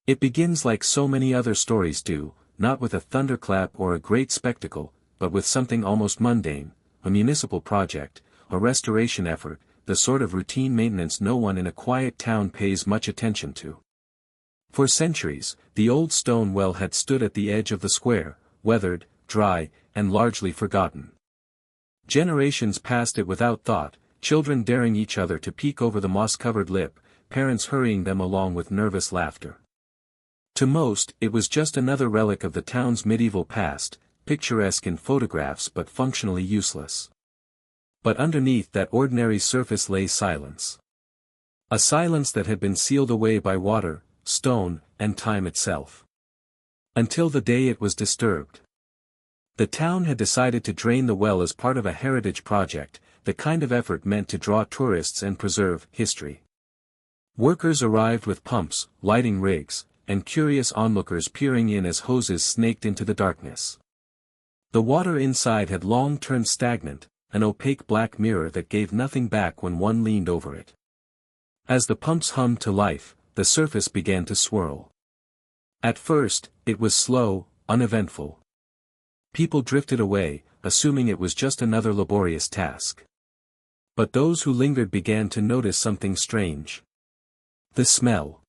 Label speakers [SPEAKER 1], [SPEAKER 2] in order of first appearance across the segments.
[SPEAKER 1] It begins like so many other stories do, not with a thunderclap or a great spectacle, but with something almost mundane, a municipal project, a restoration effort, the sort of routine maintenance no one in a quiet town pays much attention to. For centuries, the old stone well had stood at the edge of the square, weathered, dry, and largely forgotten. Generations passed it without thought, children daring each other to peek over the moss-covered lip, parents hurrying them along with nervous laughter. To most, it was just another relic of the town's medieval past, picturesque in photographs but functionally useless. But underneath that ordinary surface lay silence. A silence that had been sealed away by water, stone, and time itself. Until the day it was disturbed. The town had decided to drain the well as part of a heritage project, the kind of effort meant to draw tourists and preserve history. Workers arrived with pumps, lighting rigs, and curious onlookers peering in as hoses snaked into the darkness. The water inside had long turned stagnant, an opaque black mirror that gave nothing back when one leaned over it. As the pumps hummed to life, the surface began to swirl. At first, it was slow, uneventful. People drifted away, assuming it was just another laborious task. But those who lingered began to notice something strange. The smell.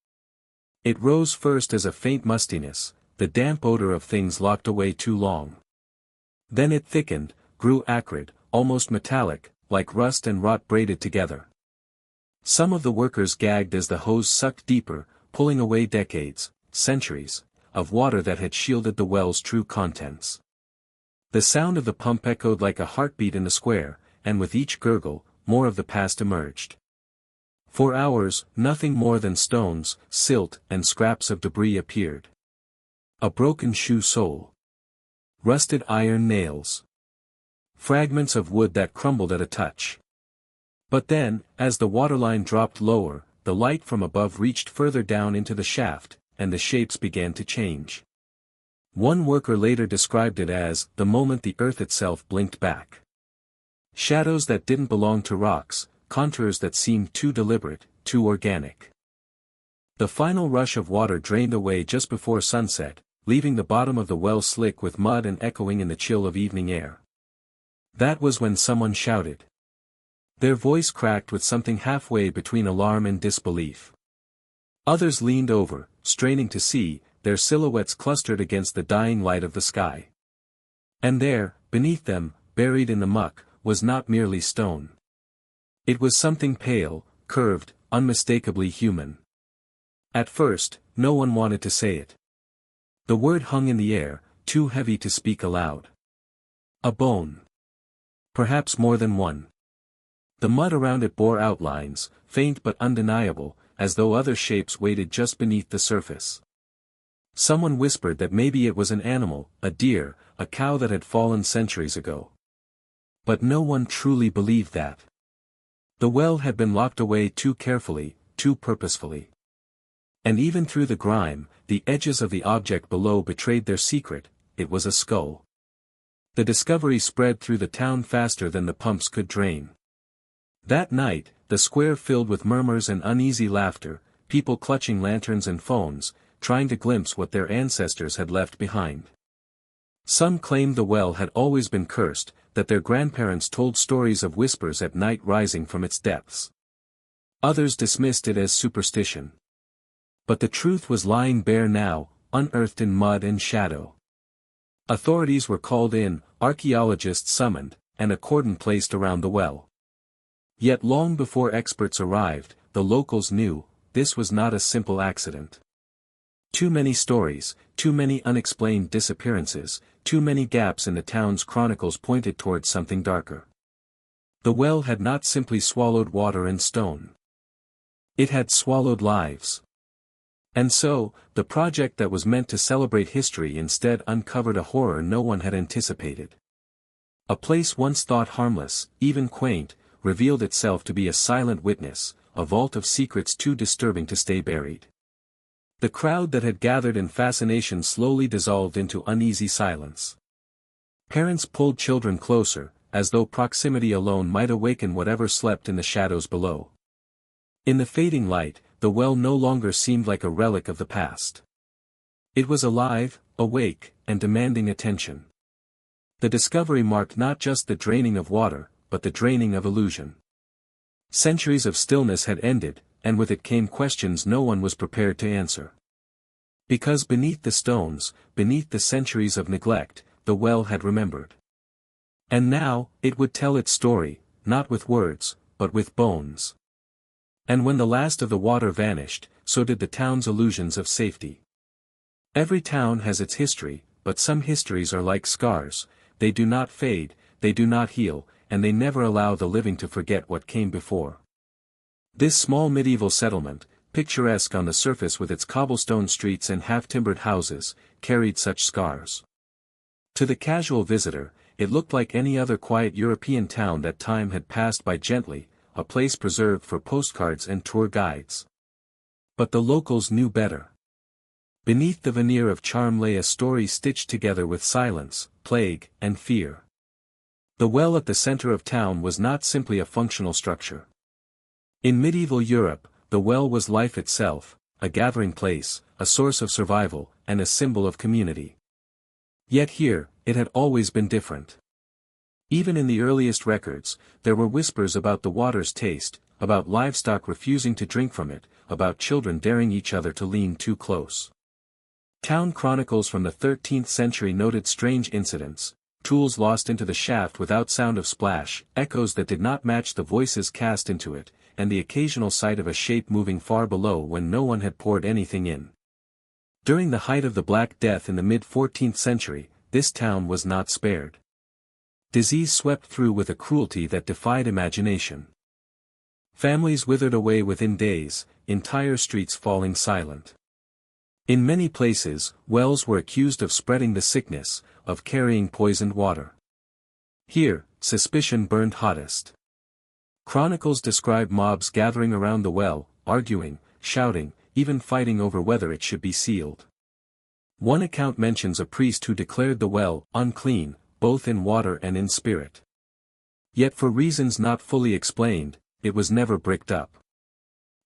[SPEAKER 1] It rose first as a faint mustiness, the damp odor of things locked away too long. Then it thickened, grew acrid, almost metallic, like rust and rot braided together. Some of the workers gagged as the hose sucked deeper, pulling away decades, centuries, of water that had shielded the well's true contents. The sound of the pump echoed like a heartbeat in the square, and with each gurgle, more of the past emerged. For hours, nothing more than stones, silt, and scraps of debris appeared. A broken shoe sole. Rusted iron nails. Fragments of wood that crumbled at a touch. But then, as the waterline dropped lower, the light from above reached further down into the shaft, and the shapes began to change. One worker later described it as the moment the earth itself blinked back. Shadows that didn't belong to rocks, contours that seemed too deliberate, too organic. The final rush of water drained away just before sunset, leaving the bottom of the well slick with mud and echoing in the chill of evening air. That was when someone shouted. Their voice cracked with something halfway between alarm and disbelief. Others leaned over, straining to see, their silhouettes clustered against the dying light of the sky. And there, beneath them, buried in the muck, was not merely stone. It was something pale, curved, unmistakably human. At first, no one wanted to say it. The word hung in the air, too heavy to speak aloud. A bone. Perhaps more than one. The mud around it bore outlines, faint but undeniable, as though other shapes waited just beneath the surface. Someone whispered that maybe it was an animal, a deer, a cow that had fallen centuries ago. But no one truly believed that. The well had been locked away too carefully, too purposefully. And even through the grime, the edges of the object below betrayed their secret, it was a skull. The discovery spread through the town faster than the pumps could drain. That night, the square filled with murmurs and uneasy laughter, people clutching lanterns and phones, trying to glimpse what their ancestors had left behind. Some claimed the well had always been cursed, that their grandparents told stories of whispers at night rising from its depths. Others dismissed it as superstition. But the truth was lying bare now, unearthed in mud and shadow. Authorities were called in, archaeologists summoned, and a cordon placed around the well. Yet long before experts arrived, the locals knew, this was not a simple accident. Too many stories, too many unexplained disappearances, too many gaps in the town's chronicles pointed towards something darker. The well had not simply swallowed water and stone. It had swallowed lives. And so, the project that was meant to celebrate history instead uncovered a horror no one had anticipated. A place once thought harmless, even quaint, revealed itself to be a silent witness, a vault of secrets too disturbing to stay buried. The crowd that had gathered in fascination slowly dissolved into uneasy silence. Parents pulled children closer, as though proximity alone might awaken whatever slept in the shadows below. In the fading light, the well no longer seemed like a relic of the past. It was alive, awake, and demanding attention. The discovery marked not just the draining of water, but the draining of illusion. Centuries of stillness had ended, and with it came questions no one was prepared to answer. Because beneath the stones, beneath the centuries of neglect, the well had remembered. And now, it would tell its story, not with words, but with bones. And when the last of the water vanished, so did the town's illusions of safety. Every town has its history, but some histories are like scars, they do not fade, they do not heal, and they never allow the living to forget what came before. This small medieval settlement, picturesque on the surface with its cobblestone streets and half-timbered houses, carried such scars. To the casual visitor, it looked like any other quiet European town that time had passed by gently, a place preserved for postcards and tour guides. But the locals knew better. Beneath the veneer of charm lay a story stitched together with silence, plague, and fear. The well at the center of town was not simply a functional structure. In medieval Europe, the well was life itself, a gathering place, a source of survival, and a symbol of community. Yet here, it had always been different. Even in the earliest records, there were whispers about the water's taste, about livestock refusing to drink from it, about children daring each other to lean too close. Town chronicles from the 13th century noted strange incidents, tools lost into the shaft without sound of splash, echoes that did not match the voices cast into it, and the occasional sight of a shape moving far below when no one had poured anything in. During the height of the Black Death in the mid-14th century, this town was not spared. Disease swept through with a cruelty that defied imagination. Families withered away within days, entire streets falling silent. In many places, wells were accused of spreading the sickness, of carrying poisoned water. Here, suspicion burned hottest. Chronicles describe mobs gathering around the well, arguing, shouting, even fighting over whether it should be sealed. One account mentions a priest who declared the well unclean, both in water and in spirit. Yet for reasons not fully explained, it was never bricked up.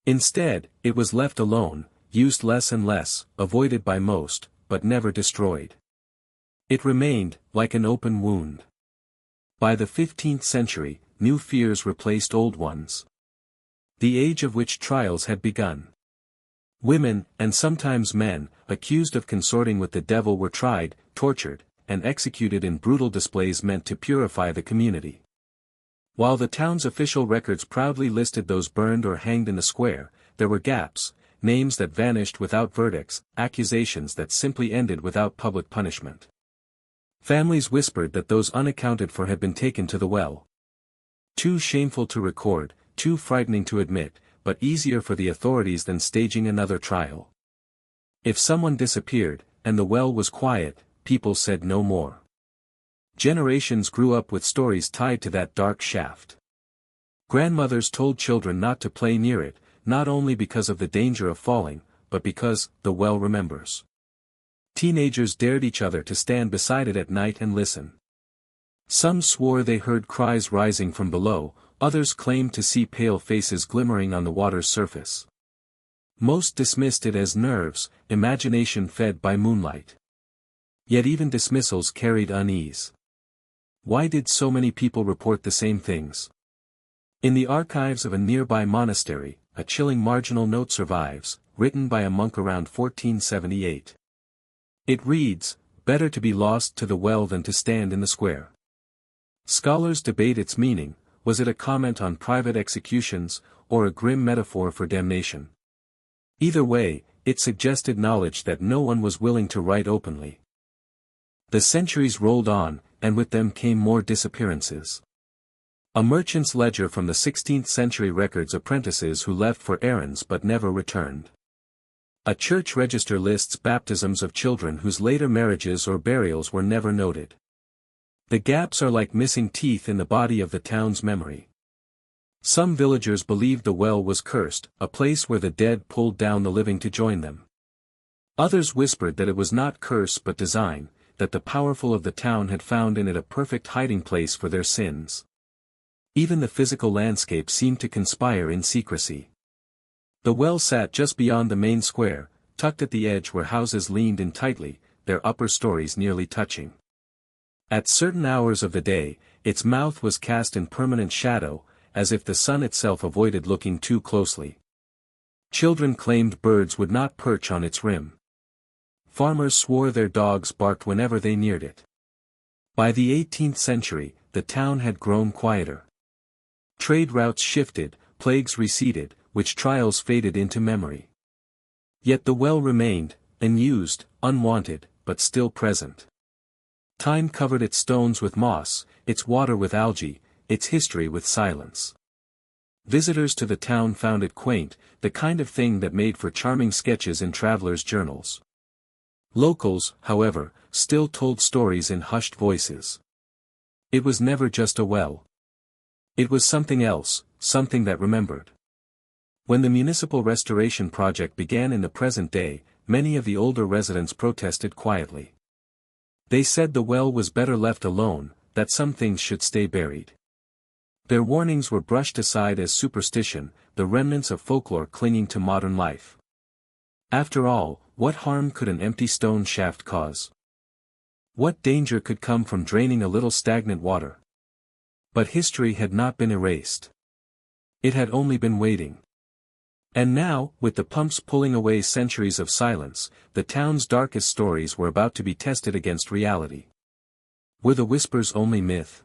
[SPEAKER 1] Instead, it was left alone, used less and less, avoided by most, but never destroyed. It remained, like an open wound. By the 15th century, new fears replaced old ones. The age of witch trials had begun. Women, and sometimes men, accused of consorting with the devil were tried, tortured, and executed in brutal displays meant to purify the community. While the town's official records proudly listed those burned or hanged in the square, there were gaps, names that vanished without verdicts, accusations that simply ended without public punishment. Families whispered that those unaccounted for had been taken to the well. Too shameful to record, too frightening to admit, but easier for the authorities than staging another trial. If someone disappeared, and the well was quiet, people said no more. Generations grew up with stories tied to that dark shaft. Grandmothers told children not to play near it, not only because of the danger of falling, but because the well remembers. Teenagers dared each other to stand beside it at night and listen. Some swore they heard cries rising from below, others claimed to see pale faces glimmering on the water's surface. Most dismissed it as nerves, imagination fed by moonlight. Yet even dismissals carried unease. Why did so many people report the same things? In the archives of a nearby monastery, a chilling marginal note survives, written by a monk around 1478. It reads, "Better to be lost to the well than to stand in the square." Scholars debate its meaning. Was it a comment on private executions, or a grim metaphor for damnation? Either way, it suggested knowledge that no one was willing to write openly. The centuries rolled on, and with them came more disappearances. A merchant's ledger from the 16th century records apprentices who left for errands but never returned. A church register lists baptisms of children whose later marriages or burials were never noted. The gaps are like missing teeth in the body of the town's memory. Some villagers believed the well was cursed, a place where the dead pulled down the living to join them. Others whispered that it was not curse but design, that the powerful of the town had found in it a perfect hiding place for their sins. Even the physical landscape seemed to conspire in secrecy. The well sat just beyond the main square, tucked at the edge where houses leaned in tightly, their upper stories nearly touching. At certain hours of the day, its mouth was cast in permanent shadow, as if the sun itself avoided looking too closely. Children claimed birds would not perch on its rim. Farmers swore their dogs barked whenever they neared it. By the 18th century, the town had grown quieter. Trade routes shifted, plagues receded, witch trials faded into memory. Yet the well remained, unused, unwanted, but still present. Time covered its stones with moss, its water with algae, its history with silence. Visitors to the town found it quaint, the kind of thing that made for charming sketches in travelers' journals. Locals, however, still told stories in hushed voices. It was never just a well. It was something else, something that remembered. When the municipal restoration project began in the present day, many of the older residents protested quietly. They said the well was better left alone, that some things should stay buried. Their warnings were brushed aside as superstition, the remnants of folklore clinging to modern life. After all, what harm could an empty stone shaft cause? What danger could come from draining a little stagnant water? But history had not been erased. It had only been waiting. And now, with the pumps pulling away centuries of silence, the town's darkest stories were about to be tested against reality. Were the whispers only myth?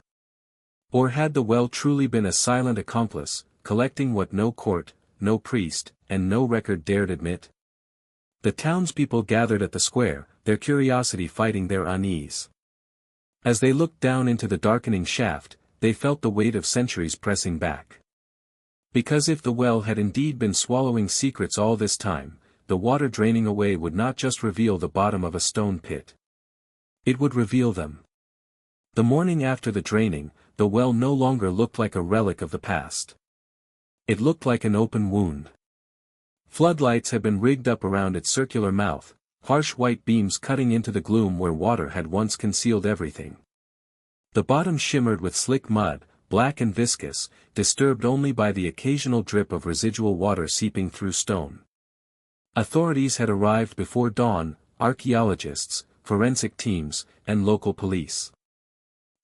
[SPEAKER 1] Or had the well truly been a silent accomplice, collecting what no court, no priest, and no record dared admit? The townspeople gathered at the square, their curiosity fighting their unease. As they looked down into the darkening shaft, they felt the weight of centuries pressing back. Because if the well had indeed been swallowing secrets all this time, the water draining away would not just reveal the bottom of a stone pit. It would reveal them. The morning after the draining, the well no longer looked like a relic of the past. It looked like an open wound. Floodlights had been rigged up around its circular mouth, harsh white beams cutting into the gloom where water had once concealed everything. The bottom shimmered with slick mud, black and viscous, disturbed only by the occasional drip of residual water seeping through stone. Authorities had arrived before dawn, archaeologists, forensic teams, and local police.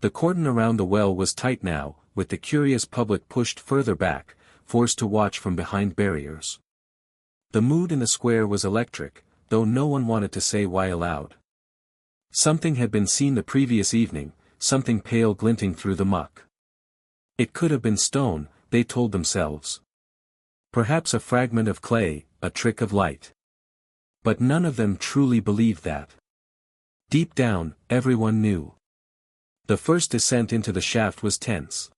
[SPEAKER 1] The cordon around the well was tight now, with the curious public pushed further back, forced to watch from behind barriers. The mood in the square was electric, though no one wanted to say why aloud. Something had been seen the previous evening, something pale glinting through the muck. It could have been stone, they told themselves. Perhaps a fragment of clay, a trick of light. But none of them truly believed that. Deep down, everyone knew. The first descent into the shaft was tense.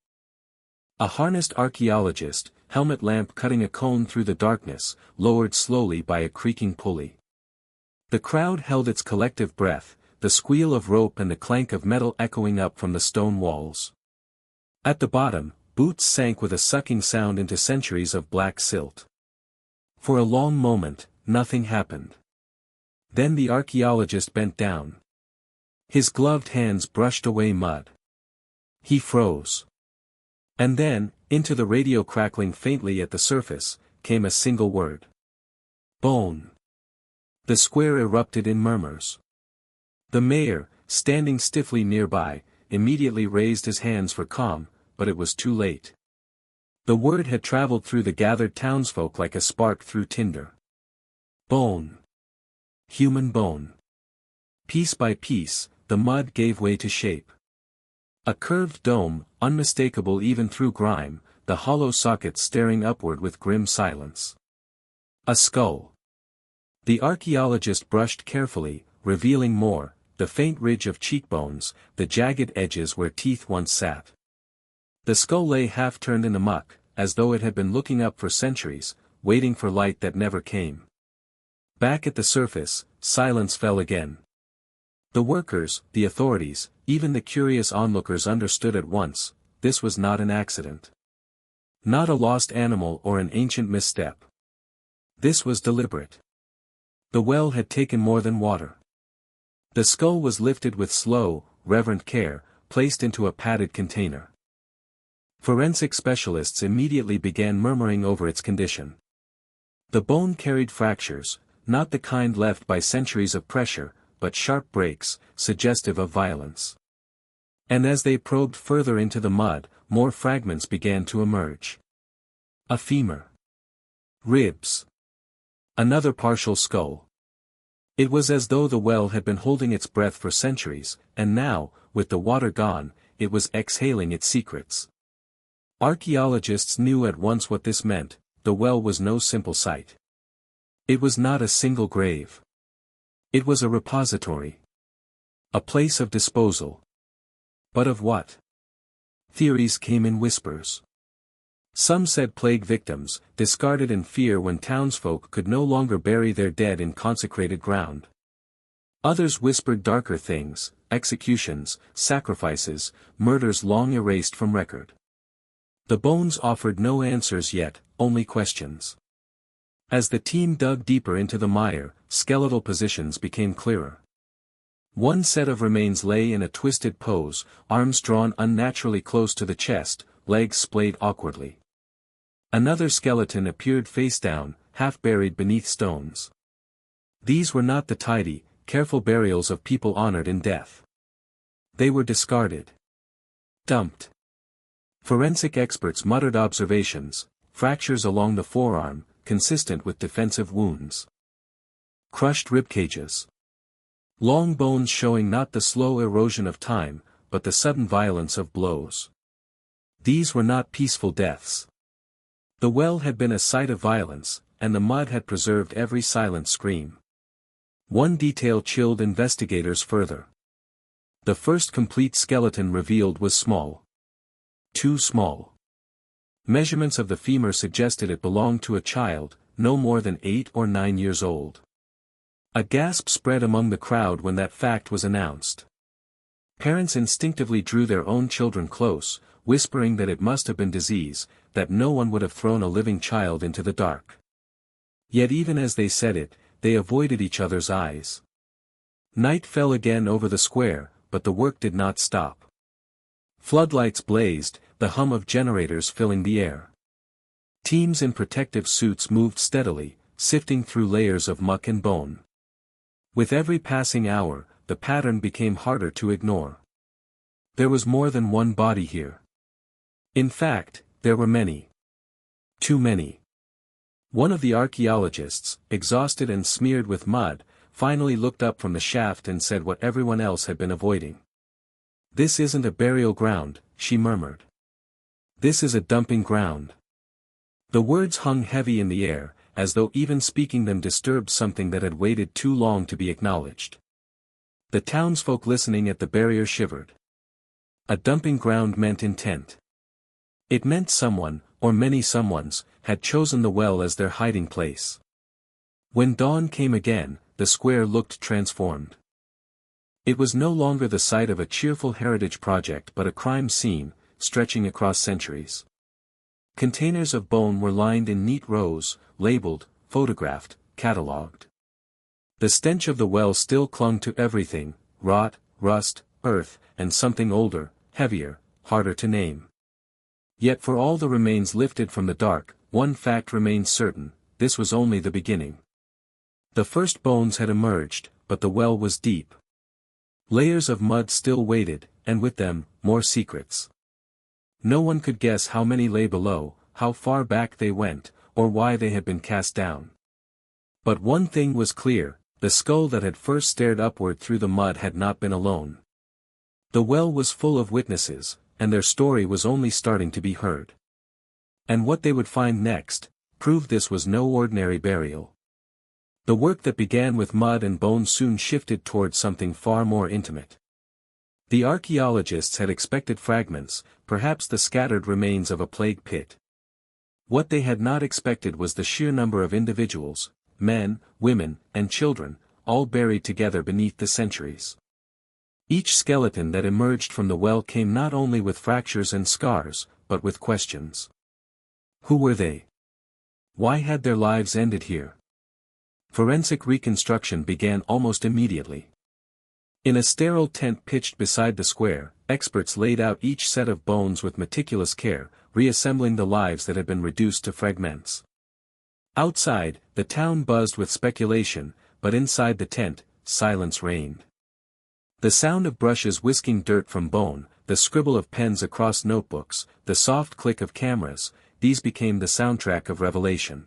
[SPEAKER 1] A harnessed archaeologist, helmet lamp cutting a cone through the darkness, lowered slowly by a creaking pulley. The crowd held its collective breath, the squeal of rope and the clank of metal echoing up from the stone walls. At the bottom, boots sank with a sucking sound into centuries of black silt. For a long moment, nothing happened. Then the archaeologist bent down. His gloved hands brushed away mud. He froze. And then, into the radio crackling faintly at the surface, came a single word. Bone. The square erupted in murmurs. The mayor, standing stiffly nearby, immediately raised his hands for calm, but it was too late. The word had traveled through the gathered townsfolk like a spark through tinder. Bone. Human bone. Piece by piece, the mud gave way to shape. A curved dome, unmistakable even through grime, the hollow sockets staring upward with grim silence. A skull. The archaeologist brushed carefully, revealing more, the faint ridge of cheekbones, the jagged edges where teeth once sat. The skull lay half-turned in the muck, as though it had been looking up for centuries, waiting for light that never came. Back at the surface, silence fell again. The workers, the authorities, even the curious onlookers understood at once, this was not an accident. Not a lost animal or an ancient misstep. This was deliberate. The well had taken more than water. The skull was lifted with slow, reverent care, placed into a padded container. Forensic specialists immediately began murmuring over its condition. The bone carried fractures, not the kind left by centuries of pressure, but sharp breaks, suggestive of violence. And as they probed further into the mud, more fragments began to emerge. A femur. Ribs. Another partial skull. It was as though the well had been holding its breath for centuries, and now, with the water gone, it was exhaling its secrets. Archaeologists knew at once what this meant. The well was no simple sight. It was not a single grave. It was a repository. A place of disposal. But of what? Theories came in whispers. Some said plague victims, discarded in fear when townsfolk could no longer bury their dead in consecrated ground. Others whispered darker things, executions, sacrifices, murders long erased from record. The bones offered no answers yet, only questions. As the team dug deeper into the mire, skeletal positions became clearer. One set of remains lay in a twisted pose, arms drawn unnaturally close to the chest, legs splayed awkwardly. Another skeleton appeared face down, half buried beneath stones. These were not the tidy, careful burials of people honored in death. They were discarded. Dumped. Forensic experts muttered observations: fractures along the forearm, consistent with defensive wounds. Crushed ribcages. Long bones showing not the slow erosion of time, but the sudden violence of blows. These were not peaceful deaths. The well had been a site of violence, and the mud had preserved every silent scream. One detail chilled investigators further. The first complete skeleton revealed was small. Too small. Measurements of the femur suggested it belonged to a child, no more than 8 or 9 years old. A gasp spread among the crowd when that fact was announced. Parents instinctively drew their own children close, whispering that it must have been disease, that no one would have thrown a living child into the dark. Yet even as they said it, they avoided each other's eyes. Night fell again over the square, but the work did not stop. Floodlights blazed, the hum of generators filling the air. Teams in protective suits moved steadily, sifting through layers of muck and bone. With every passing hour, the pattern became harder to ignore. There was more than one body here. In fact, there were many. Too many. One of the archaeologists, exhausted and smeared with mud, finally looked up from the shaft and said what everyone else had been avoiding. "This isn't a burial ground," she murmured. "This is a dumping ground." The words hung heavy in the air, as though even speaking them disturbed something that had waited too long to be acknowledged. The townsfolk listening at the barrier shivered. A dumping ground meant intent. It meant someone, or many someones, had chosen the well as their hiding place. When dawn came again, the square looked transformed. It was no longer the site of a cheerful heritage project but a crime scene, stretching across centuries. Containers of bone were lined in neat rows, labeled, photographed, catalogued. The stench of the well still clung to everything: rot, rust, earth, and something older, heavier, harder to name. Yet for all the remains lifted from the dark, one fact remained certain: this was only the beginning. The first bones had emerged, but the well was deep. Layers of mud still waited, and with them, more secrets. No one could guess how many lay below, how far back they went, or why they had been cast down. But one thing was clear: the skull that had first stared upward through the mud had not been alone. The well was full of witnesses, and their story was only starting to be heard. And what they would find next proved this was no ordinary burial. The work that began with mud and bone soon shifted towards something far more intimate. The archaeologists had expected fragments, perhaps the scattered remains of a plague pit. What they had not expected was the sheer number of individuals, men, women, and children, all buried together beneath the centuries. Each skeleton that emerged from the well came not only with fractures and scars, but with questions. Who were they? Why had their lives ended here? Forensic reconstruction began almost immediately. In a sterile tent pitched beside the square, experts laid out each set of bones with meticulous care, reassembling the lives that had been reduced to fragments. Outside, the town buzzed with speculation, but inside the tent, silence reigned. The sound of brushes whisking dirt from bone, the scribble of pens across notebooks, the soft click of cameras, these became the soundtrack of revelation.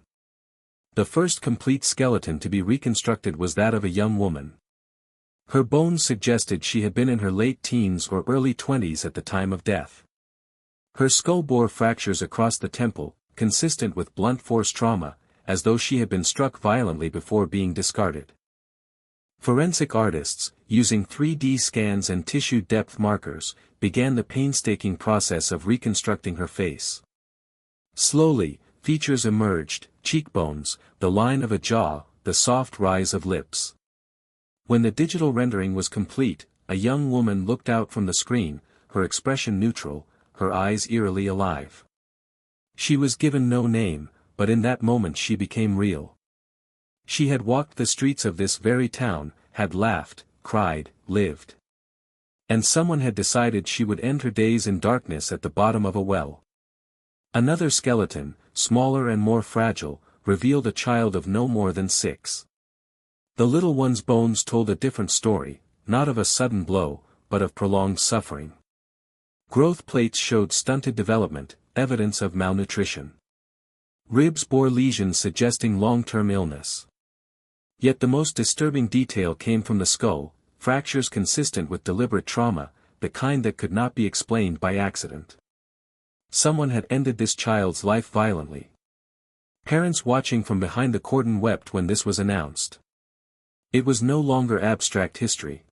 [SPEAKER 1] The first complete skeleton to be reconstructed was that of a young woman. Her bones suggested she had been in her late teens or early 20s at the time of death. Her skull bore fractures across the temple, consistent with blunt force trauma, as though she had been struck violently before being discarded. Forensic artists, using 3D scans and tissue depth markers, began the painstaking process of reconstructing her face. Slowly, features emerged, cheekbones, the line of a jaw, the soft rise of lips. When the digital rendering was complete, a young woman looked out from the screen, her expression neutral, her eyes eerily alive. She was given no name, but in that moment she became real. She had walked the streets of this very town, had laughed, cried, lived. And someone had decided she would end her days in darkness at the bottom of a well. Another skeleton, smaller and more fragile, revealed a child of no more than 6. The little one's bones told a different story, not of a sudden blow, but of prolonged suffering. Growth plates showed stunted development, evidence of malnutrition. Ribs bore lesions suggesting long-term illness. Yet the most disturbing detail came from the skull, fractures consistent with deliberate trauma, the kind that could not be explained by accident. Someone had ended this child's life violently. Parents watching from behind the curtain wept when this was announced. It was no longer abstract history.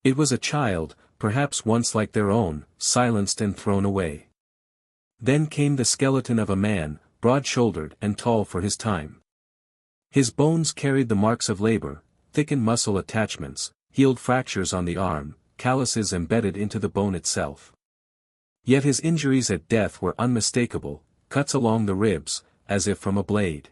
[SPEAKER 1] It was a child, perhaps once like their own, silenced and thrown away. Then came the skeleton of a man, broad-shouldered and tall for his time. His bones carried the marks of labor, thickened muscle attachments, healed fractures on the arm, calluses embedded into the bone itself. Yet his injuries at death were unmistakable, cuts along the ribs, as if from a blade.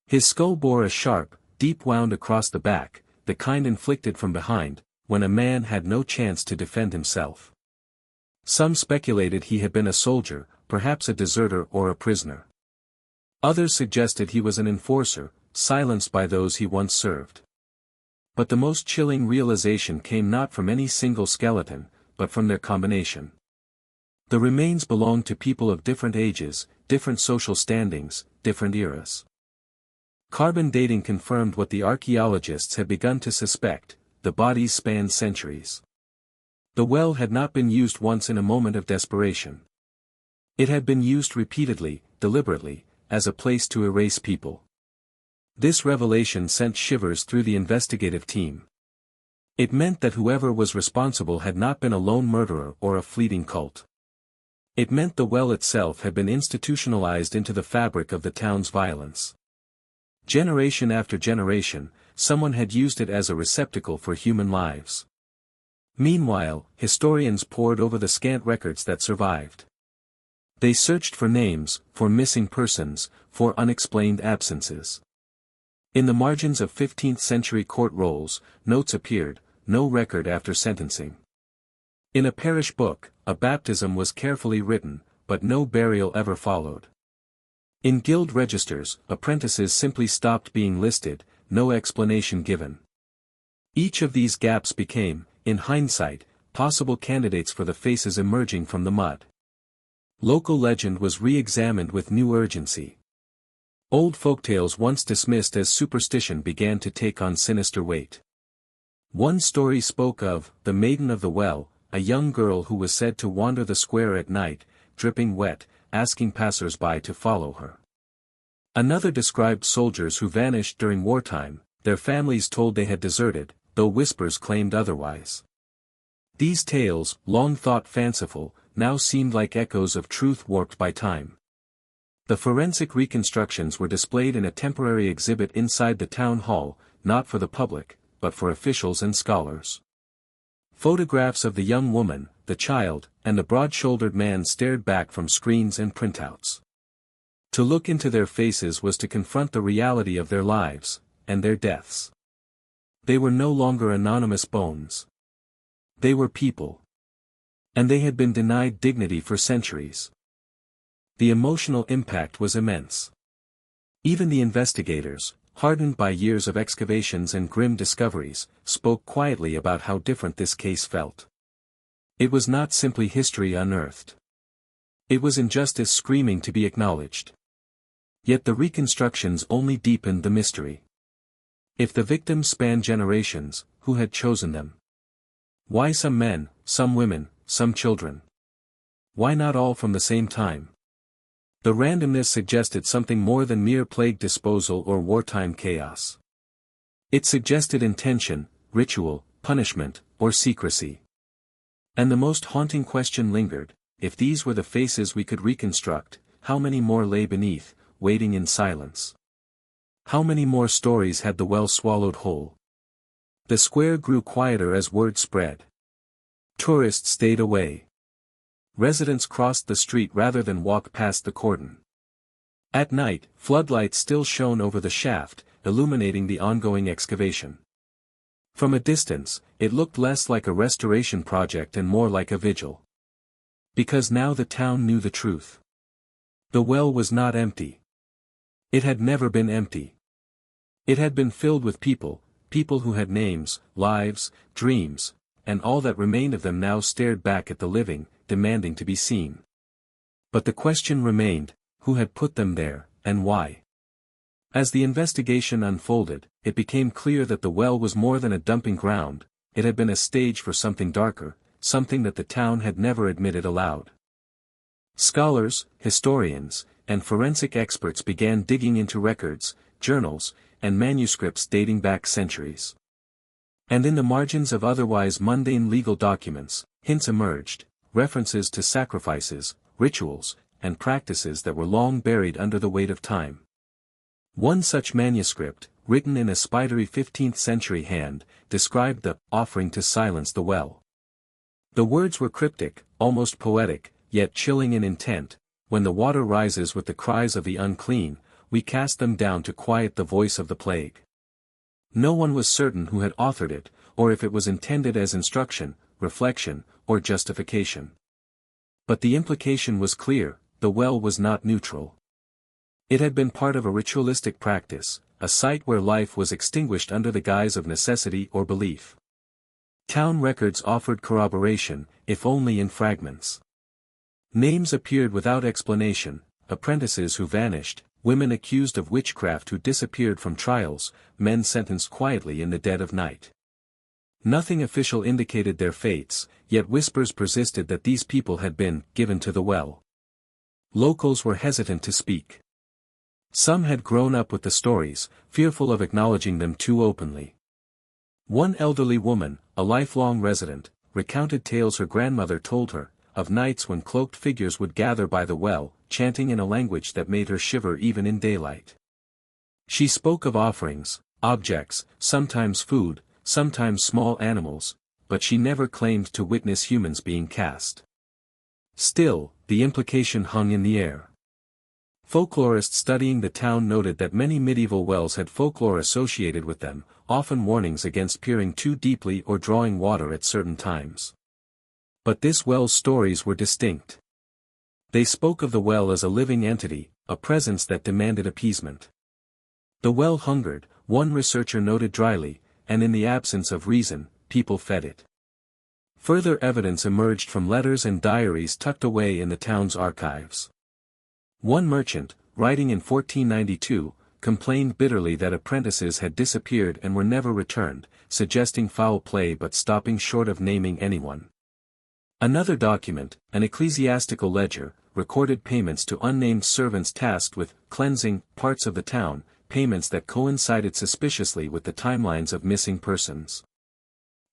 [SPEAKER 1] His skull bore a sharp, deep wound across the back, the kind inflicted from behind, when a man had no chance to defend himself. Some speculated he had been a soldier, perhaps a deserter or a prisoner. Others suggested he was an enforcer, silenced by those he once served. But the most chilling realization came not from any single skeleton, but from their combination. The remains belonged to people of different ages, different social standings, different eras. Carbon dating confirmed what the archaeologists had begun to suspect: the bodies spanned centuries. The well had not been used once in a moment of desperation. It had been used repeatedly, deliberately, as a place to erase people. This revelation sent shivers through the investigative team. It meant that whoever was responsible had not been a lone murderer or a fleeting cult. It meant the well itself had been institutionalized into the fabric of the town's violence. Generation after generation, someone had used it as a receptacle for human lives. Meanwhile, historians pored over the scant records that survived. They searched for names, for missing persons, for unexplained absences. In the margins of 15th-century court rolls, notes appeared, no record after sentencing. In a parish book, a baptism was carefully written, but no burial ever followed. In guild registers, apprentices simply stopped being listed, no explanation given. Each of these gaps became, in hindsight, possible candidates for the faces emerging from the mud. Local legend was re-examined with new urgency. Old folktales once dismissed as superstition began to take on sinister weight. One story spoke of the Maiden of the Well, a young girl who was said to wander the square at night, dripping wet, asking passers-by to follow her. Another described soldiers who vanished during wartime, their families told they had deserted, though whispers claimed otherwise. These tales, long thought fanciful, now seemed like echoes of truth warped by time. The forensic reconstructions were displayed in a temporary exhibit inside the town hall, not for the public, but for officials and scholars. Photographs of the young woman, the child, and the broad-shouldered man stared back from screens and printouts. To look into their faces was to confront the reality of their lives, and their deaths. They were no longer anonymous bones. They were people. And they had been denied dignity for centuries. The emotional impact was immense. Even the investigators, hardened by years of excavations and grim discoveries, spoke quietly about how different this case felt. It was not simply history unearthed. It was injustice screaming to be acknowledged. Yet the reconstructions only deepened the mystery. If the victims spanned generations, who had chosen them? Why some men, some women, some children? Why not all from the same time? The randomness suggested something more than mere plague disposal or wartime chaos. It suggested intention, ritual, punishment, or secrecy. And the most haunting question lingered: if these were the faces we could reconstruct, how many more lay beneath, waiting in silence? How many more stories had the well swallowed whole? The square grew quieter as word spread. Tourists stayed away. Residents crossed the street rather than walk past the cordon. At night, floodlights still shone over the shaft, illuminating the ongoing excavation. From a distance, it looked less like a restoration project and more like a vigil. Because now the town knew the truth. The well was not empty. It had never been empty. It had been filled with people, people who had names, lives, dreams, and all that remained of them now stared back at the living, demanding to be seen. But the question remained: who had put them there, and why? As the investigation unfolded, it became clear that the well was more than a dumping ground. It had been a stage for something darker, something that the town had never admitted aloud. Scholars, historians, and forensic experts began digging into records, journals, and manuscripts dating back centuries. And in the margins of otherwise mundane legal documents, hints emerged, references to sacrifices, rituals, and practices that were long buried under the weight of time. One such manuscript, written in a spidery 15th-century hand, described the offering to silence the well. The words were cryptic, almost poetic, yet chilling in intent: when the water rises with the cries of the unclean, we cast them down to quiet the voice of the plague. No one was certain who had authored it, or if it was intended as instruction, reflection, or justification. But the implication was clear: the well was not neutral. It had been part of a ritualistic practice, a site where life was extinguished under the guise of necessity or belief. Town records offered corroboration, if only in fragments. Names appeared without explanation: apprentices who vanished, women accused of witchcraft who disappeared from trials, men sentenced quietly in the dead of night. Nothing official indicated their fates, yet whispers persisted that these people had been given to the well. Locals were hesitant to speak. Some had grown up with the stories, fearful of acknowledging them too openly. One elderly woman, a lifelong resident, recounted tales her grandmother told her, of nights when cloaked figures would gather by the well, chanting in a language that made her shiver even in daylight. She spoke of offerings, objects, sometimes food, sometimes small animals, but she never claimed to witness humans being cast. Still, the implication hung in the air. Folklorists studying the town noted that many medieval wells had folklore associated with them, often warnings against peering too deeply or drawing water at certain times. But this well's stories were distinct. They spoke of the well as a living entity, a presence that demanded appeasement. The well hungered, one researcher noted dryly, and in the absence of reason, people fed it. Further evidence emerged from letters and diaries tucked away in the town's archives. One merchant, writing in 1492, complained bitterly that apprentices had disappeared and were never returned, suggesting foul play but stopping short of naming anyone. Another document, an ecclesiastical ledger, recorded payments to unnamed servants tasked with cleansing parts of the town, payments that coincided suspiciously with the timelines of missing persons.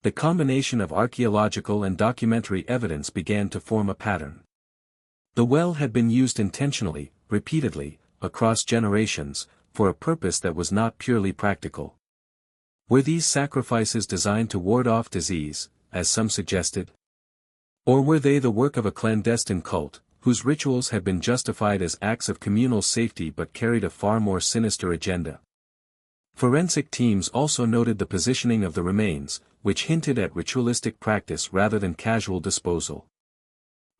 [SPEAKER 1] The combination of archaeological and documentary evidence began to form a pattern. The well had been used intentionally, repeatedly, across generations, for a purpose that was not purely practical. Were these sacrifices designed to ward off disease, as some suggested? Or were they the work of a clandestine cult, whose rituals had been justified as acts of communal safety but carried a far more sinister agenda? Forensic teams also noted the positioning of the remains, which hinted at ritualistic practice rather than casual disposal.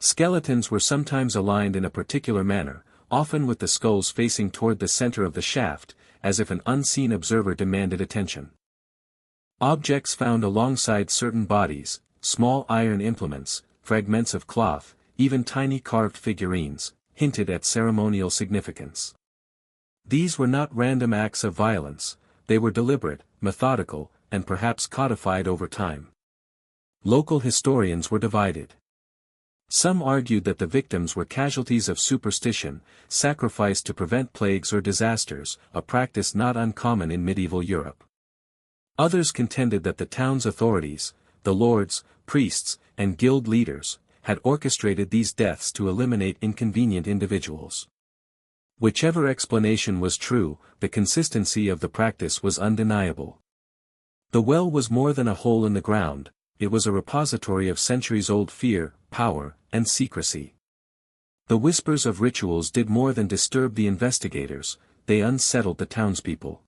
[SPEAKER 1] Skeletons were sometimes aligned in a particular manner, often with the skulls facing toward the center of the shaft, as if an unseen observer demanded attention. Objects found alongside certain bodies, small iron implements, fragments of cloth, even tiny carved figurines, hinted at ceremonial significance. These were not random acts of violence, they were deliberate, methodical, and perhaps codified over time. Local historians were divided. Some argued that the victims were casualties of superstition, sacrificed to prevent plagues or disasters, a practice not uncommon in medieval Europe. Others contended that the town's authorities, the lords, priests, and guild leaders, had orchestrated these deaths to eliminate inconvenient individuals. Whichever explanation was true, the consistency of the practice was undeniable. The well was more than a hole in the ground, it was a repository of centuries-old fear, power, and secrecy. The whispers of rituals did more than disturb the investigators, they unsettled the townspeople.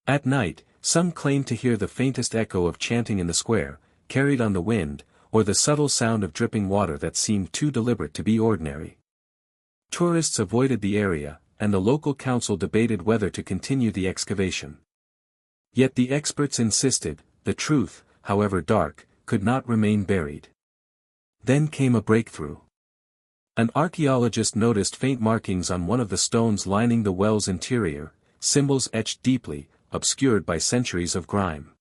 [SPEAKER 1] At night, some claimed to hear the faintest echo of chanting in the square, carried on the wind, or the subtle sound of dripping water that seemed too deliberate to be ordinary. Tourists avoided the area, and the local council debated whether to continue the excavation. Yet the experts insisted, the truth, however dark, could not remain buried. Then came a breakthrough. An archaeologist noticed faint markings on one of the stones lining the well's interior, symbols etched deeply, obscured by centuries of grime.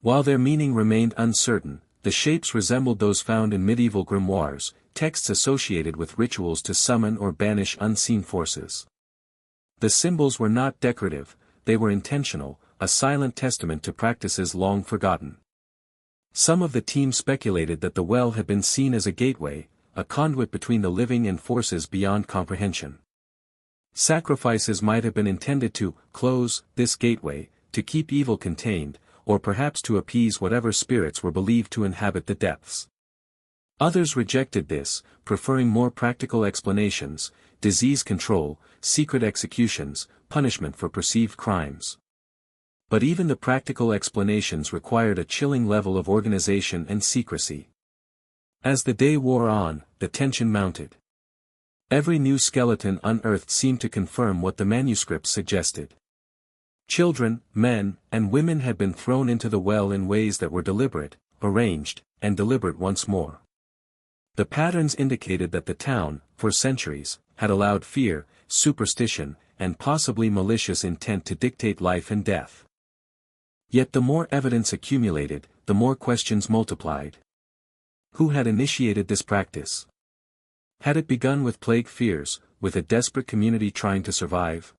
[SPEAKER 1] While their meaning remained uncertain, the shapes resembled those found in medieval grimoires, texts associated with rituals to summon or banish unseen forces. The symbols were not decorative, they were intentional, a silent testament to practices long forgotten. Some of the team speculated that the well had been seen as a gateway, a conduit between the living and forces beyond comprehension. Sacrifices might have been intended to close this gateway, to keep evil contained, or perhaps to appease whatever spirits were believed to inhabit the depths. Others rejected this, preferring more practical explanations, disease control, secret executions, punishment for perceived crimes. But even the practical explanations required a chilling level of organization and secrecy. As the day wore on, the tension mounted. Every new skeleton unearthed seemed to confirm what the manuscripts suggested. Children, men, and women had been thrown into the well in ways that were deliberate, arranged, and deliberate once more. The patterns indicated that the town, for centuries, had allowed fear, superstition, and possibly malicious intent to dictate life and death. Yet the more evidence accumulated, the more questions multiplied. Who had initiated this practice? Had it begun with plague fears, with a desperate community trying to survive?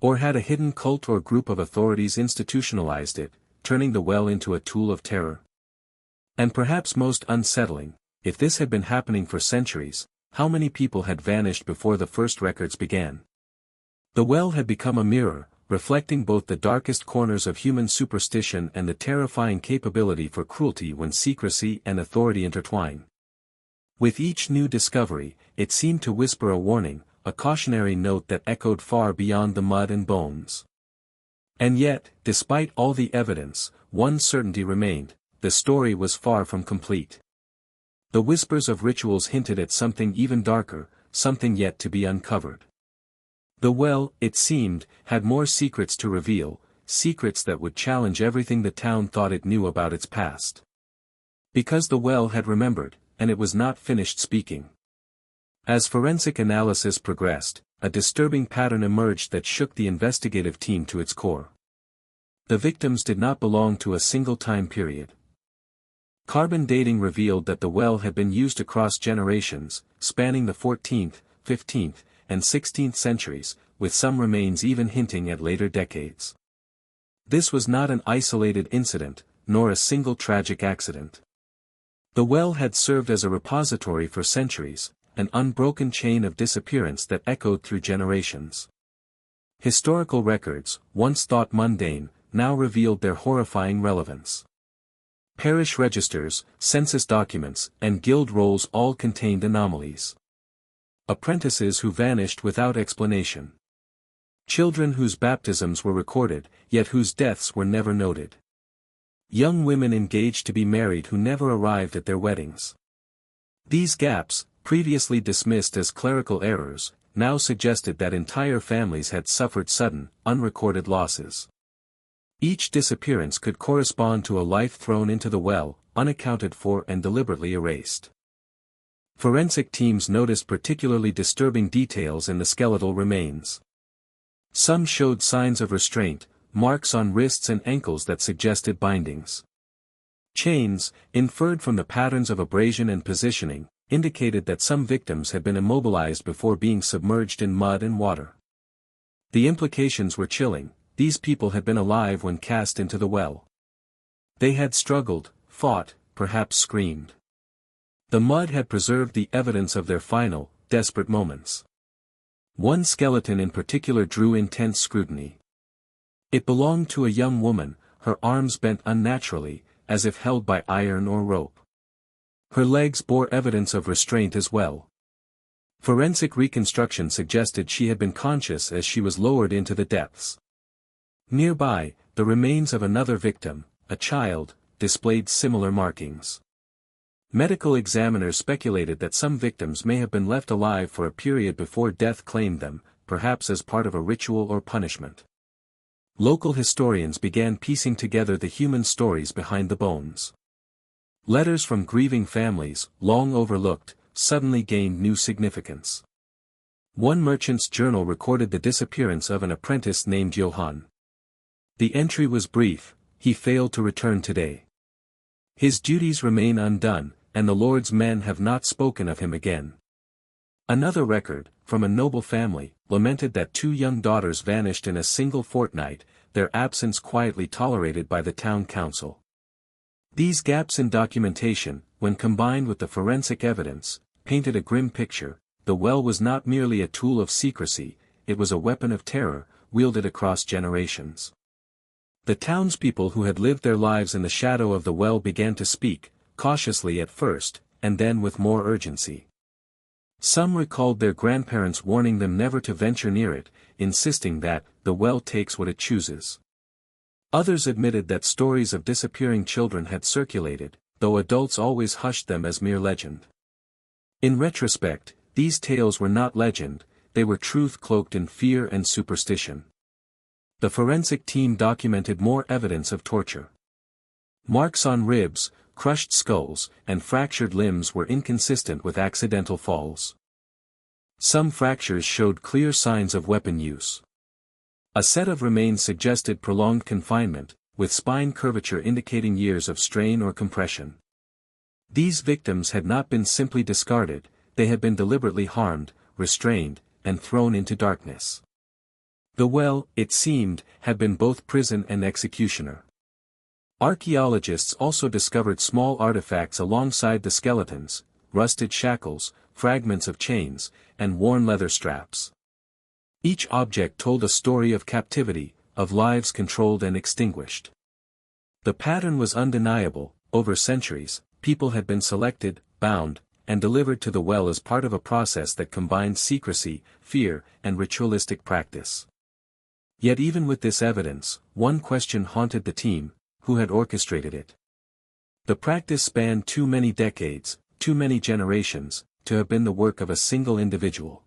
[SPEAKER 1] Or had a hidden cult or group of authorities institutionalized it, turning the well into a tool of terror? And perhaps most unsettling, if this had been happening for centuries, how many people had vanished before the first records began? The well had become a mirror, reflecting both the darkest corners of human superstition and the terrifying capability for cruelty when secrecy and authority intertwine. With each new discovery, it seemed to whisper a warning, a cautionary note that echoed far beyond the mud and bones. And yet, despite all the evidence, one certainty remained, the story was far from complete. The whispers of rituals hinted at something even darker, something yet to be uncovered. The well, it seemed, had more secrets to reveal, secrets that would challenge everything the town thought it knew about its past. Because the well had remembered, and it was not finished speaking. As forensic analysis progressed, a disturbing pattern emerged that shook the investigative team to its core. The victims did not belong to a single time period. Carbon dating revealed that the well had been used across generations, spanning the 14th, 15th, and 16th centuries, with some remains even hinting at later decades. This was not an isolated incident, nor a single tragic accident. The well had served as a repository for centuries, an unbroken chain of disappearance that echoed through generations. Historical records, once thought mundane, now revealed their horrifying relevance. Parish registers, census documents, and guild rolls all contained anomalies. Apprentices who vanished without explanation. Children whose baptisms were recorded, yet whose deaths were never noted. Young women engaged to be married who never arrived at their weddings. These gaps, previously dismissed as clerical errors, now suggested that entire families had suffered sudden, unrecorded losses. Each disappearance could correspond to a life thrown into the well, unaccounted for and deliberately erased. Forensic teams noticed particularly disturbing details in the skeletal remains. Some showed signs of restraint, marks on wrists and ankles that suggested bindings. Chains, inferred from the patterns of abrasion and positioning, indicated that some victims had been immobilized before being submerged in mud and water. The implications were chilling. These people had been alive when cast into the well. They had struggled, fought, perhaps screamed. The mud had preserved the evidence of their final, desperate moments. One skeleton in particular drew intense scrutiny. It belonged to a young woman, her arms bent unnaturally, as if held by iron or rope. Her legs bore evidence of restraint as well. Forensic reconstruction suggested she had been conscious as she was lowered into the depths. Nearby, the remains of another victim, a child, displayed similar markings. Medical examiners speculated that some victims may have been left alive for a period before death claimed them, perhaps as part of a ritual or punishment. Local historians began piecing together the human stories behind the bones. Letters from grieving families, long overlooked, suddenly gained new significance. One merchant's journal recorded the disappearance of an apprentice named Johann. The entry was brief: he failed to return today. His duties remain undone, and the Lord's men have not spoken of him again. Another record, from a noble family, lamented that 2 young daughters vanished in a single fortnight, their absence quietly tolerated by the town council. These gaps in documentation, when combined with the forensic evidence, painted a grim picture. The well was not merely a tool of secrecy, it was a weapon of terror, wielded across generations. The townspeople who had lived their lives in the shadow of the well began to speak, cautiously at first, and then with more urgency. Some recalled their grandparents warning them never to venture near it, insisting that, the well takes what it chooses. Others admitted that stories of disappearing children had circulated, though adults always hushed them as mere legend. In retrospect, these tales were not legend, they were truth cloaked in fear and superstition. The forensic team documented more evidence of torture. Marks on ribs, crushed skulls, and fractured limbs were inconsistent with accidental falls. Some fractures showed clear signs of weapon use. A set of remains suggested prolonged confinement, with spine curvature indicating years of strain or compression. These victims had not been simply discarded, they had been deliberately harmed, restrained, and thrown into darkness. The well, it seemed, had been both prison and executioner. Archaeologists also discovered small artifacts alongside the skeletons, rusted shackles, fragments of chains, and worn leather straps. Each object told a story of captivity, of lives controlled and extinguished. The pattern was undeniable: over centuries, people had been selected, bound, and delivered to the well as part of a process that combined secrecy, fear, and ritualistic practice. Yet even with this evidence, one question haunted the team: who had orchestrated it? The practice spanned too many decades, too many generations, to have been the work of a single individual.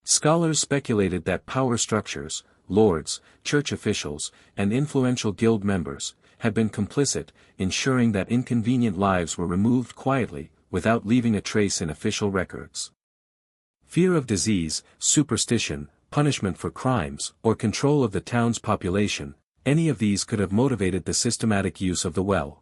[SPEAKER 1] Scholars speculated that power structures, lords, church officials, and influential guild members, had been complicit, ensuring that inconvenient lives were removed quietly, without leaving a trace in official records. Fear of disease, superstition, punishment for crimes, or control of the town's population, any of these could have motivated the systematic use of the well.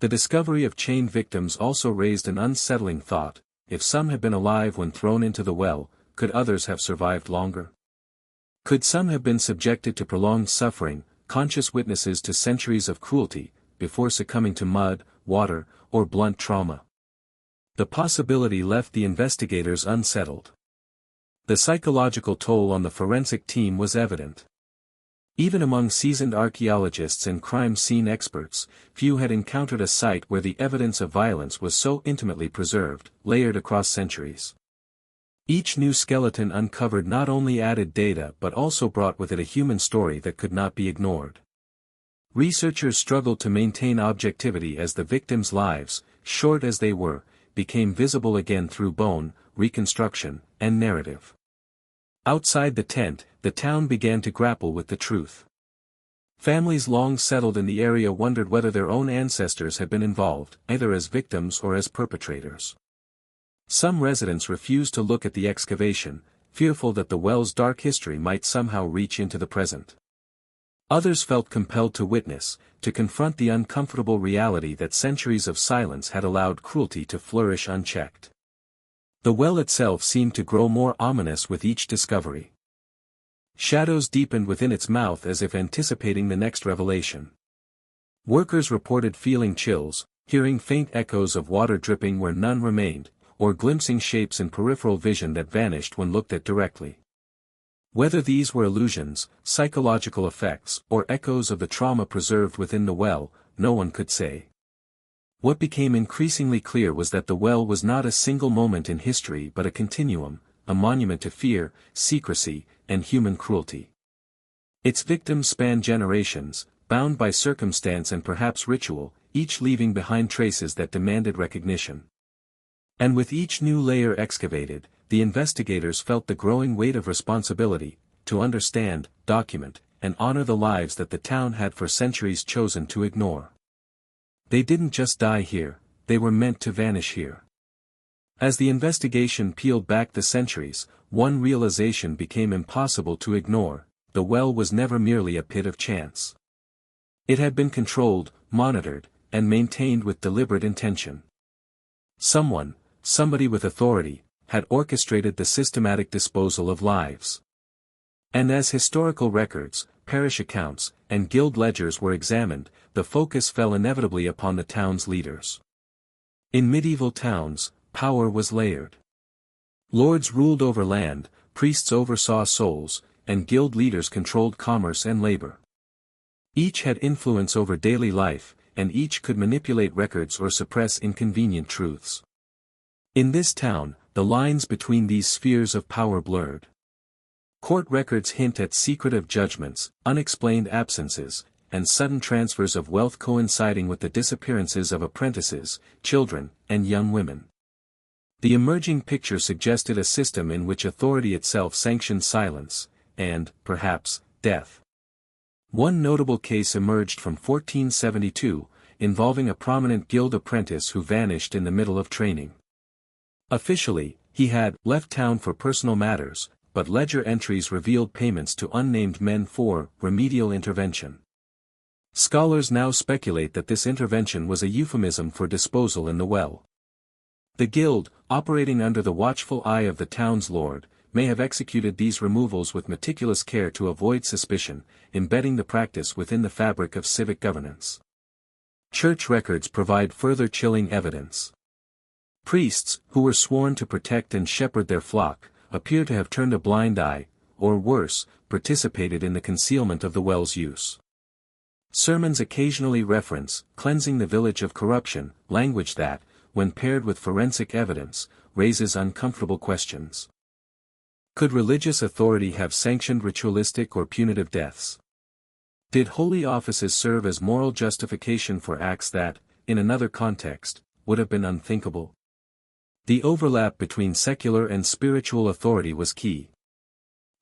[SPEAKER 1] The discovery of chained victims also raised an unsettling thought: if some had been alive when thrown into the well, could others have survived longer? Could some have been subjected to prolonged suffering, conscious witnesses to centuries of cruelty, before succumbing to mud, water, or blunt trauma? The possibility left the investigators unsettled. The psychological toll on the forensic team was evident. Even among seasoned archaeologists and crime scene experts, few had encountered a site where the evidence of violence was so intimately preserved, layered across centuries. Each new skeleton uncovered not only added data but also brought with it a human story that could not be ignored. Researchers struggled to maintain objectivity as the victims' lives, short as they were, became visible again through bone, reconstruction, and narrative. Outside the tent, the town began to grapple with the truth. Families long settled in the area wondered whether their own ancestors had been involved, either as victims or as perpetrators. Some residents refused to look at the excavation, fearful that the well's dark history might somehow reach into the present. Others felt compelled to witness, to confront the uncomfortable reality that centuries of silence had allowed cruelty to flourish unchecked. The well itself seemed to grow more ominous with each discovery. Shadows deepened within its mouth as if anticipating the next revelation. Workers reported feeling chills, hearing faint echoes of water dripping where none remained, or glimpsing shapes in peripheral vision that vanished when looked at directly. Whether these were illusions, psychological effects, or echoes of the trauma preserved within the well, no one could say. What became increasingly clear was that the well was not a single moment in history but a continuum, a monument to fear, secrecy, and human cruelty. Its victims spanned generations, bound by circumstance and perhaps ritual, each leaving behind traces that demanded recognition. And with each new layer excavated, the investigators felt the growing weight of responsibility, to understand, document, and honor the lives that the town had for centuries chosen to ignore. They didn't just die here, they were meant to vanish here. As the investigation peeled back the centuries, one realization became impossible to ignore: the well was never merely a pit of chance. It had been controlled, monitored, and maintained with deliberate intention. Somebody with authority, had orchestrated the systematic disposal of lives. And as historical records, parish accounts, and guild ledgers were examined, the focus fell inevitably upon the town's leaders. In medieval towns, power was layered. Lords ruled over land, priests oversaw souls, and guild leaders controlled commerce and labor. Each had influence over daily life, and each could manipulate records or suppress inconvenient truths. In this town, the lines between these spheres of power blurred. Court records hint at secretive judgments, unexplained absences, and sudden transfers of wealth coinciding with the disappearances of apprentices, children, and young women. The emerging picture suggested a system in which authority itself sanctioned silence, and, perhaps, death. One notable case emerged from 1472, involving a prominent guild apprentice who vanished in the middle of training. Officially, he had left town for personal matters, but ledger entries revealed payments to unnamed men for remedial intervention. Scholars now speculate that this intervention was a euphemism for disposal in the well. The guild, operating under the watchful eye of the town's lord, may have executed these removals with meticulous care to avoid suspicion, embedding the practice within the fabric of civic governance. Church records provide further chilling evidence. Priests, who were sworn to protect and shepherd their flock, appear to have turned a blind eye, or worse, participated in the concealment of the well's use. Sermons occasionally reference cleansing the village of corruption, language that, when paired with forensic evidence, raises uncomfortable questions. Could religious authority have sanctioned ritualistic or punitive deaths? Did holy offices serve as moral justification for acts that, in another context, would have been unthinkable? The overlap between secular and spiritual authority was key.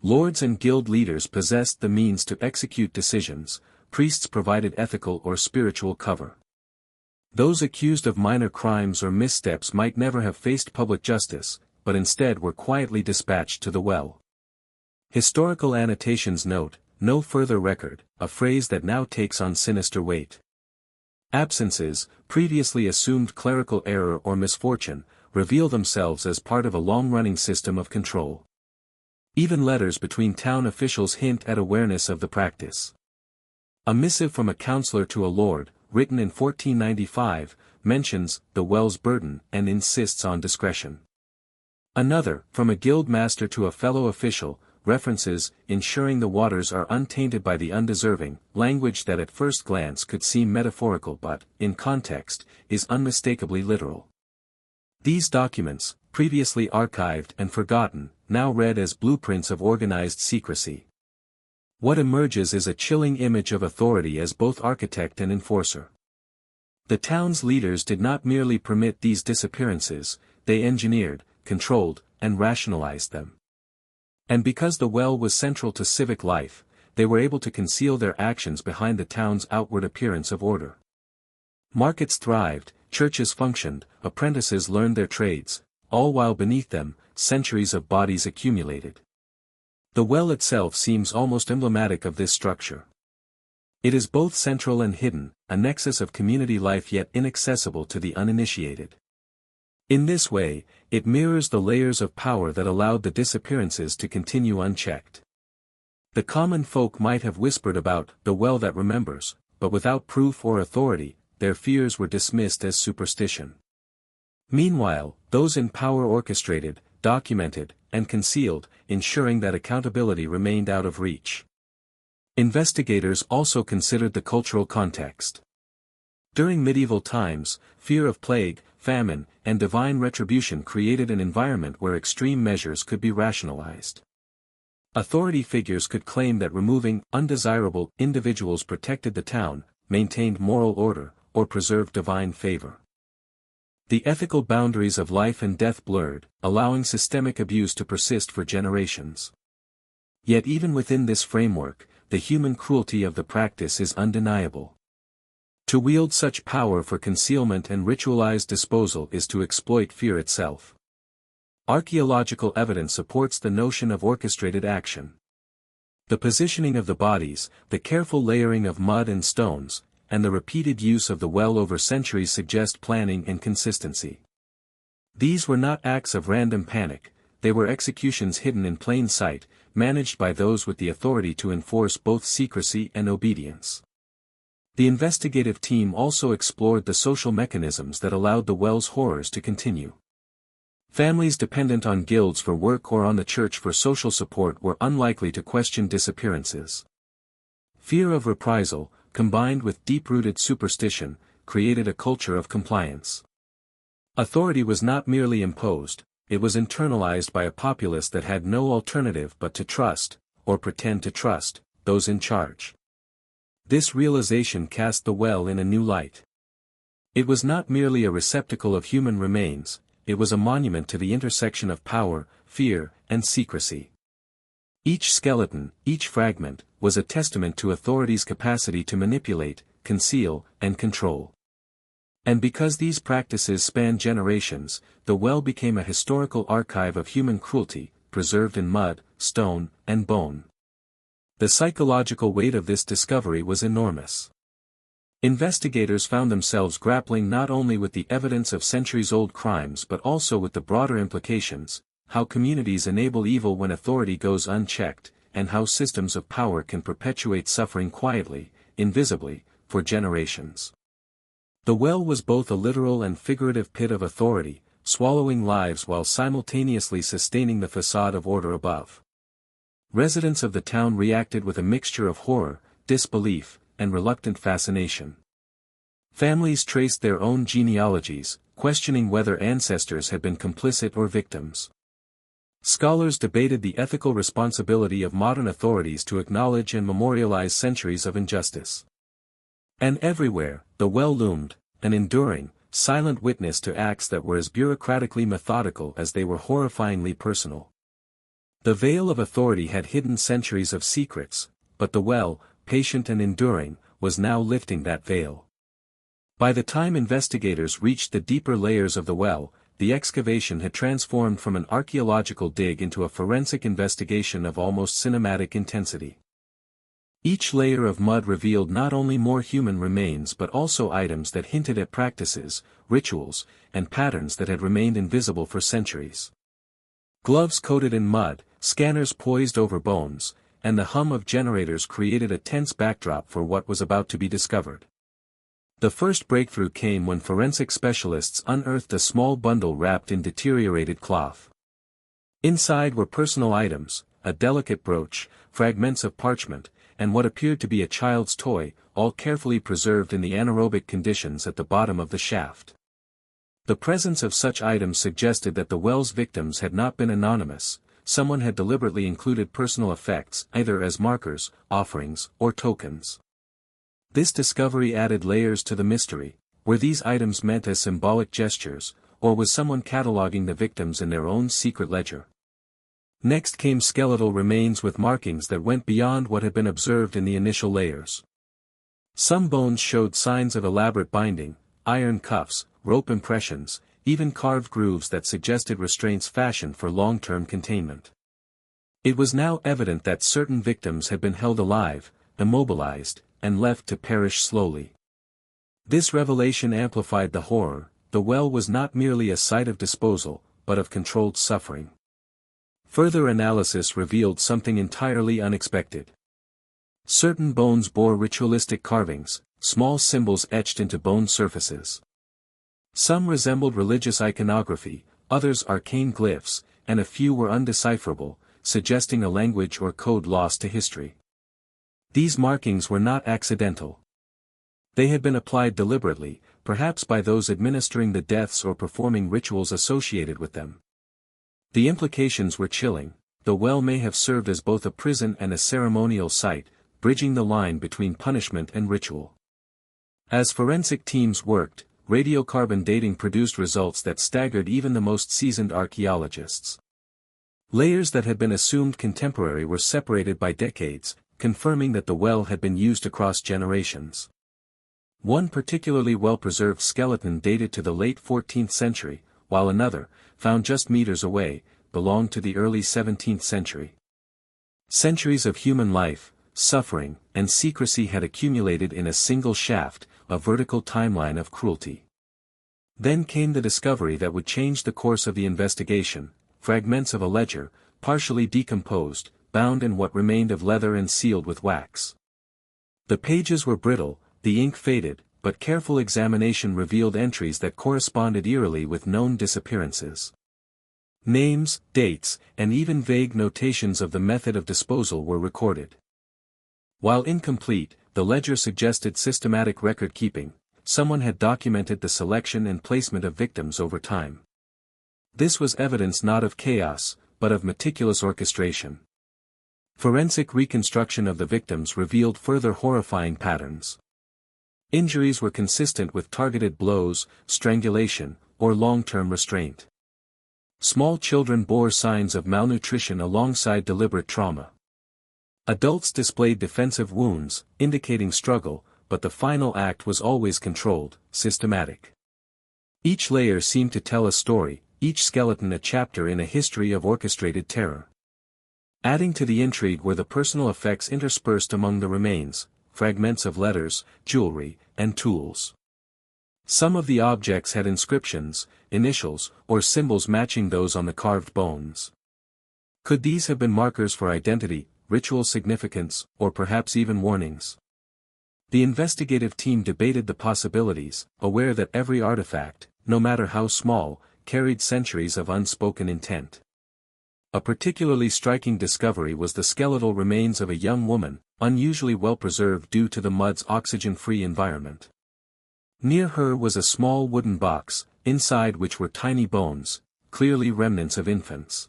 [SPEAKER 1] Lords and guild leaders possessed the means to execute decisions, priests provided ethical or spiritual cover. Those accused of minor crimes or missteps might never have faced public justice, but instead were quietly dispatched to the well. Historical annotations note, "no further record," a phrase that now takes on sinister weight. Absences, previously assumed clerical error or misfortune, reveal themselves as part of a long-running system of control. Even letters between town officials hint at awareness of the practice. A missive from a counselor to a lord, written in 1495, mentions the well's burden and insists on discretion. Another, from a guild master to a fellow official, references ensuring the waters are untainted by the undeserving, language that at first glance could seem metaphorical but, in context, is unmistakably literal. These documents, previously archived and forgotten, now read as blueprints of organized secrecy. What emerges is a chilling image of authority as both architect and enforcer. The town's leaders did not merely permit these disappearances, they engineered, controlled, and rationalized them. And because the well was central to civic life, they were able to conceal their actions behind the town's outward appearance of order. Markets thrived, churches functioned, apprentices learned their trades, all while beneath them, centuries of bodies accumulated. The well itself seems almost emblematic of this structure. It is both central and hidden, a nexus of community life yet inaccessible to the uninitiated. In this way, it mirrors the layers of power that allowed the disappearances to continue unchecked. The common folk might have whispered about the well that remembers, but without proof or authority, their fears were dismissed as superstition. Meanwhile, those in power orchestrated, documented, and concealed, ensuring that accountability remained out of reach. Investigators also considered the cultural context. During medieval times, fear of plague, famine, and divine retribution created an environment where extreme measures could be rationalized. Authority figures could claim that removing undesirable individuals protected the town, maintained moral order, or preserved divine favor. The ethical boundaries of life and death blurred, allowing systemic abuse to persist for generations. Yet even within this framework, the human cruelty of the practice is undeniable. To wield such power for concealment and ritualized disposal is to exploit fear itself. Archaeological evidence supports the notion of orchestrated action. The positioning of the bodies, the careful layering of mud and stones, and the repeated use of the well over centuries suggest planning and consistency. These were not acts of random panic, they were executions hidden in plain sight, managed by those with the authority to enforce both secrecy and obedience. The investigative team also explored the social mechanisms that allowed the well's horrors to continue. Families dependent on guilds for work or on the church for social support were unlikely to question disappearances. Fear of reprisal, combined with deep-rooted superstition, created a culture of compliance. Authority was not merely imposed, it was internalized by a populace that had no alternative but to trust, or pretend to trust, those in charge. This realization cast the well in a new light. It was not merely a receptacle of human remains, it was a monument to the intersection of power, fear, and secrecy. Each skeleton, each fragment, was a testament to authority's capacity to manipulate, conceal, and control. And because these practices spanned generations, the well became a historical archive of human cruelty, preserved in mud, stone, and bone. The psychological weight of this discovery was enormous. Investigators found themselves grappling not only with the evidence of centuries-old crimes but also with the broader implications, how communities enable evil when authority goes unchecked, and how systems of power can perpetuate suffering quietly, invisibly, for generations. The well was both a literal and figurative pit of authority, swallowing lives while simultaneously sustaining the facade of order above. Residents of the town reacted with a mixture of horror, disbelief, and reluctant fascination. Families traced their own genealogies, questioning whether ancestors had been complicit or victims. Scholars debated the ethical responsibility of modern authorities to acknowledge and memorialize centuries of injustice. And everywhere, the well loomed, an enduring, silent witness to acts that were as bureaucratically methodical as they were horrifyingly personal. The veil of authority had hidden centuries of secrets, but the well, patient and enduring, was now lifting that veil. By the time investigators reached the deeper layers of the well, the excavation had transformed from an archaeological dig into a forensic investigation of almost cinematic intensity. Each layer of mud revealed not only more human remains but also items that hinted at practices, rituals, and patterns that had remained invisible for centuries. Gloves coated in mud, scanners poised over bones, and the hum of generators created a tense backdrop for what was about to be discovered. The first breakthrough came when forensic specialists unearthed a small bundle wrapped in deteriorated cloth. Inside were personal items, a delicate brooch, fragments of parchment, and what appeared to be a child's toy, all carefully preserved in the anaerobic conditions at the bottom of the shaft. The presence of such items suggested that the well's victims had not been anonymous, someone had deliberately included personal effects either as markers, offerings, or tokens. This discovery added layers to the mystery. Were these items meant as symbolic gestures, or was someone cataloging the victims in their own secret ledger? Next came skeletal remains with markings that went beyond what had been observed in the initial layers. Some bones showed signs of elaborate binding, iron cuffs, rope impressions, even carved grooves that suggested restraints fashioned for long-term containment. It was now evident that certain victims had been held alive, immobilized, and left to perish slowly. This revelation amplified the horror. The well was not merely a site of disposal, but of controlled suffering. Further analysis revealed something entirely unexpected. Certain bones bore ritualistic carvings, small symbols etched into bone surfaces. Some resembled religious iconography, others arcane glyphs, and a few were undecipherable, suggesting a language or code lost to history. These markings were not accidental. They had been applied deliberately, perhaps by those administering the deaths or performing rituals associated with them. The implications were chilling. The well may have served as both a prison and a ceremonial site, bridging the line between punishment and ritual. As forensic teams worked, radiocarbon dating produced results that staggered even the most seasoned archaeologists. Layers that had been assumed contemporary were separated by decades, confirming that the well had been used across generations. One particularly well-preserved skeleton dated to the late 14th century, while another, found just meters away, belonged to the early 17th century. Centuries of human life, suffering, and secrecy had accumulated in a single shaft, a vertical timeline of cruelty. Then came the discovery that would change the course of the investigation: fragments of a ledger, partially decomposed, bound in what remained of leather and sealed with wax. The pages were brittle, the ink faded, but careful examination revealed entries that corresponded eerily with known disappearances. Names, dates, and even vague notations of the method of disposal were recorded. While incomplete, the ledger suggested systematic record-keeping. Someone had documented the selection and placement of victims over time. This was evidence not of chaos, but of meticulous orchestration. Forensic reconstruction of the victims revealed further horrifying patterns. Injuries were consistent with targeted blows, strangulation, or long-term restraint. Small children bore signs of malnutrition alongside deliberate trauma. Adults displayed defensive wounds, indicating struggle, but the final act was always controlled, systematic. Each layer seemed to tell a story, each skeleton a chapter in a history of orchestrated terror. Adding to the intrigue were the personal effects interspersed among the remains: fragments of letters, jewelry, and tools. Some of the objects had inscriptions, initials, or symbols matching those on the carved bones. Could these have been markers for identity, ritual significance, or perhaps even warnings? The investigative team debated the possibilities, aware that every artifact, no matter how small, carried centuries of unspoken intent. A particularly striking discovery was the skeletal remains of a young woman, unusually well preserved due to the mud's oxygen-free environment. Near her was a small wooden box, inside which were tiny bones, clearly remnants of infants.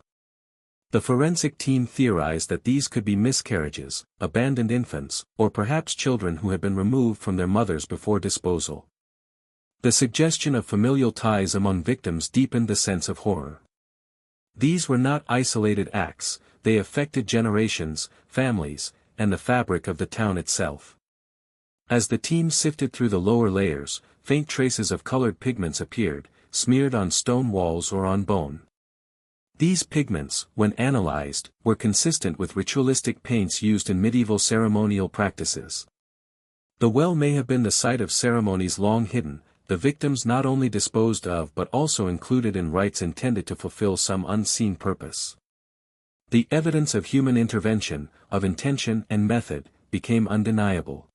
[SPEAKER 1] The forensic team theorized that these could be miscarriages, abandoned infants, or perhaps children who had been removed from their mothers before disposal. The suggestion of familial ties among victims deepened the sense of horror. These were not isolated acts, they affected generations, families, and the fabric of the town itself. As the team sifted through the lower layers, faint traces of colored pigments appeared, smeared on stone walls or on bone. These pigments, when analyzed, were consistent with ritualistic paints used in medieval ceremonial practices. The well may have been the site of ceremonies long hidden, the victims not only disposed of but also included in rites intended to fulfill some unseen purpose. The evidence of human intervention, of intention and method, became undeniable.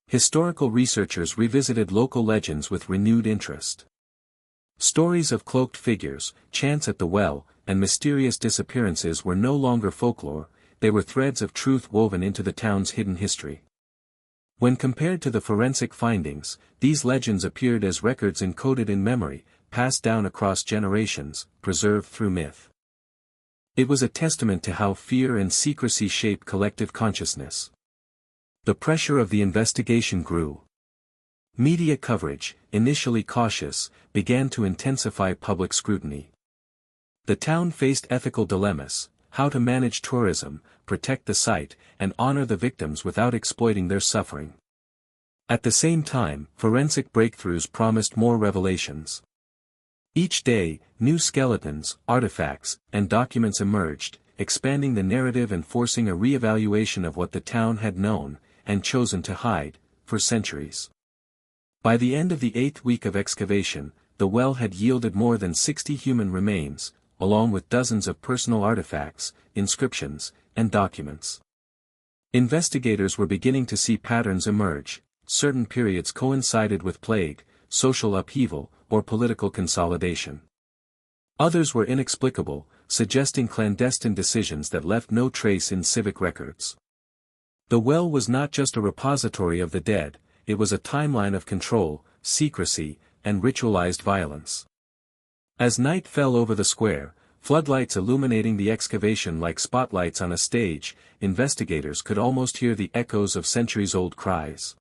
[SPEAKER 1] Historical researchers revisited local legends with renewed interest. Stories of cloaked figures, chants at the well, and mysterious disappearances were no longer folklore, they were threads of truth woven into the town's hidden history. When compared to the forensic findings, these legends appeared as records encoded in memory, passed down across generations, preserved through myth. It was a testament to how fear and secrecy shape collective consciousness. The pressure of the investigation grew. Media coverage, initially cautious, began to intensify public scrutiny. The town faced ethical dilemmas: how to manage tourism, protect the site, and honor the victims without exploiting their suffering. At the same time, forensic breakthroughs promised more revelations. Each day, new skeletons, artifacts, and documents emerged, expanding the narrative and forcing a re-evaluation of what the town had known, and chosen to hide, for centuries. By the end of the 8th week of excavation, the well had yielded more than 60 human remains, along with dozens of personal artifacts, inscriptions, and documents. Investigators were beginning to see patterns emerge. Certain periods coincided with plague, social upheaval, or political consolidation. Others were inexplicable, suggesting clandestine decisions that left no trace in civic records. The well was not just a repository of the dead, it was a timeline of control, secrecy, and ritualized violence. As night fell over the square, floodlights illuminating the excavation like spotlights on a stage, investigators could almost hear the echoes of centuries-old cries.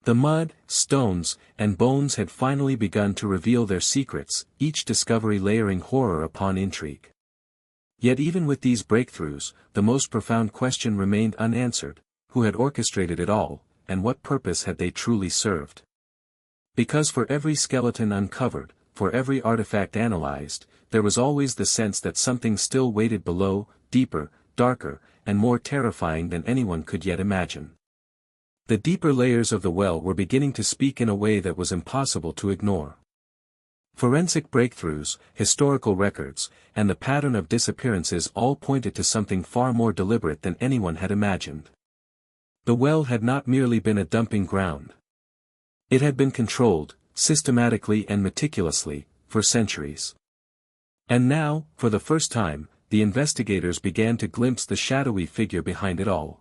[SPEAKER 1] The mud, stones, and bones had finally begun to reveal their secrets, each discovery layering horror upon intrigue. Yet even with these breakthroughs, the most profound question remained unanswered: who had orchestrated it all, and what purpose had they truly served? Because for every skeleton uncovered, for every artifact analyzed, there was always the sense that something still waited below, deeper, darker, and more terrifying than anyone could yet imagine. The deeper layers of the well were beginning to speak in a way that was impossible to ignore. Forensic breakthroughs, historical records, and the pattern of disappearances all pointed to something far more deliberate than anyone had imagined. The well had not merely been a dumping ground. It had been controlled, systematically and meticulously, for centuries. And now, for the first time, the investigators began to glimpse the shadowy figure behind it all.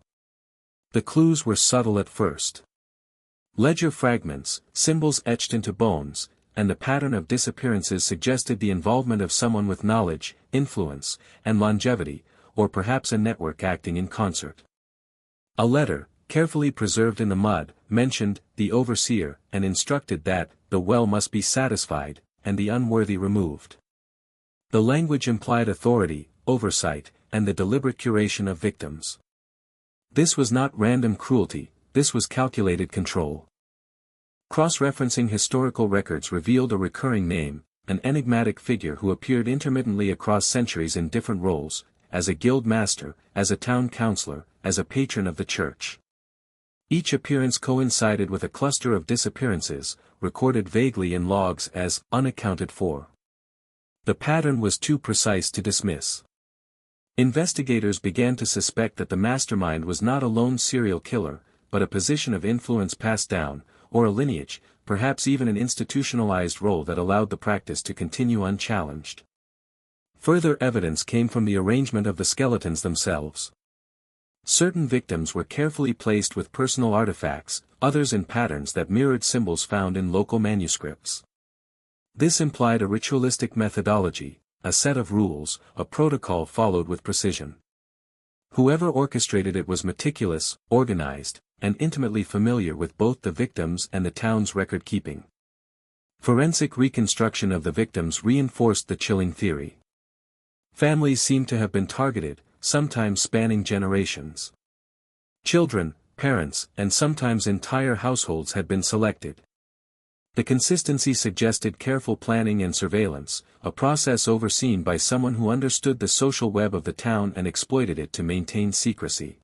[SPEAKER 1] The clues were subtle at first. Ledger fragments, symbols etched into bones, and the pattern of disappearances suggested the involvement of someone with knowledge, influence, and longevity, or perhaps a network acting in concert. A letter, carefully preserved in the mud, mentioned the overseer and instructed that the well must be satisfied, and the unworthy removed. The language implied authority, oversight, and the deliberate curation of victims. This was not random cruelty, this was calculated control. Cross-referencing historical records revealed a recurring name, an enigmatic figure who appeared intermittently across centuries in different roles, as a guild master, as a town councillor, as a patron of the church. Each appearance coincided with a cluster of disappearances, recorded vaguely in logs as unaccounted for. The pattern was too precise to dismiss. Investigators began to suspect that the mastermind was not a lone serial killer, but a position of influence passed down, or a lineage, perhaps even an institutionalized role that allowed the practice to continue unchallenged. Further evidence came from the arrangement of the skeletons themselves. Certain victims were carefully placed with personal artifacts, others in patterns that mirrored symbols found in local manuscripts. This implied a ritualistic methodology, a set of rules, a protocol followed with precision. Whoever orchestrated it was meticulous, organized, and intimately familiar with both the victims and the town's record-keeping. Forensic reconstruction of the victims reinforced the chilling theory. Families seemed to have been targeted, sometimes spanning generations. Children, parents, and sometimes entire households had been selected. The consistency suggested careful planning and surveillance, a process overseen by someone who understood the social web of the town and exploited it to maintain secrecy.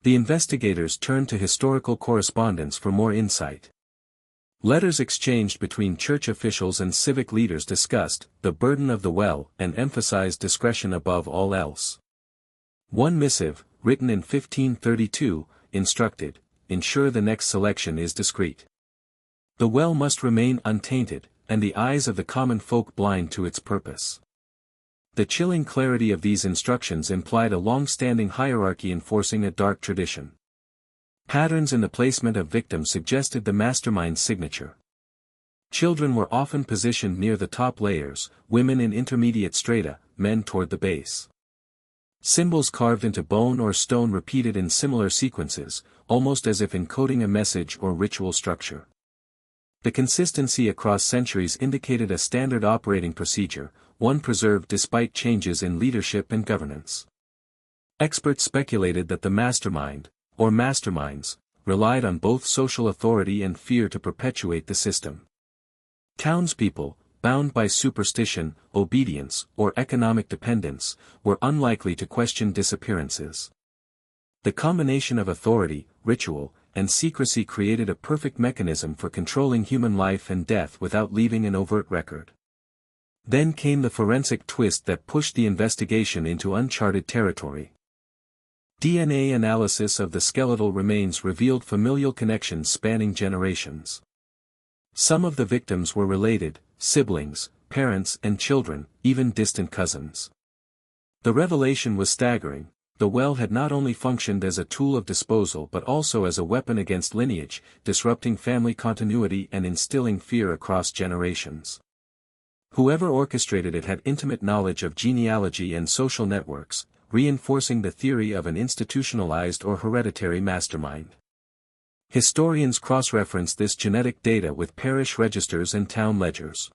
[SPEAKER 1] The investigators turned to historical correspondence for more insight. Letters exchanged between church officials and civic leaders discussed the burden of the well and emphasized discretion above all else. One missive, written in 1532, instructed, "Ensure the next selection is discreet. The well must remain untainted, and the eyes of the common folk blind to its purpose." The chilling clarity of these instructions implied a long-standing hierarchy enforcing a dark tradition. Patterns in the placement of victims suggested the mastermind's signature. Children were often positioned near the top layers, women in intermediate strata, men toward the base. Symbols carved into bone or stone repeated in similar sequences, almost as if encoding a message or ritual structure. The consistency across centuries indicated a standard operating procedure, one preserved despite changes in leadership and governance. Experts speculated that the mastermind, or masterminds, relied on both social authority and fear to perpetuate the system. Townspeople, bound by superstition, obedience, or economic dependence, were unlikely to question disappearances. The combination of authority, ritual, and secrecy created a perfect mechanism for controlling human life and death without leaving an overt record. Then came the forensic twist that pushed the investigation into uncharted territory. DNA analysis of the skeletal remains revealed familial connections spanning generations. Some of the victims were related, siblings, parents and children, even distant cousins. The revelation was staggering. The well had not only functioned as a tool of disposal but also as a weapon against lineage, disrupting family continuity and instilling fear across generations. Whoever orchestrated it had intimate knowledge of genealogy and social networks, reinforcing the theory of an institutionalized or hereditary mastermind. Historians cross-referenced this genetic data with parish registers and town ledgers.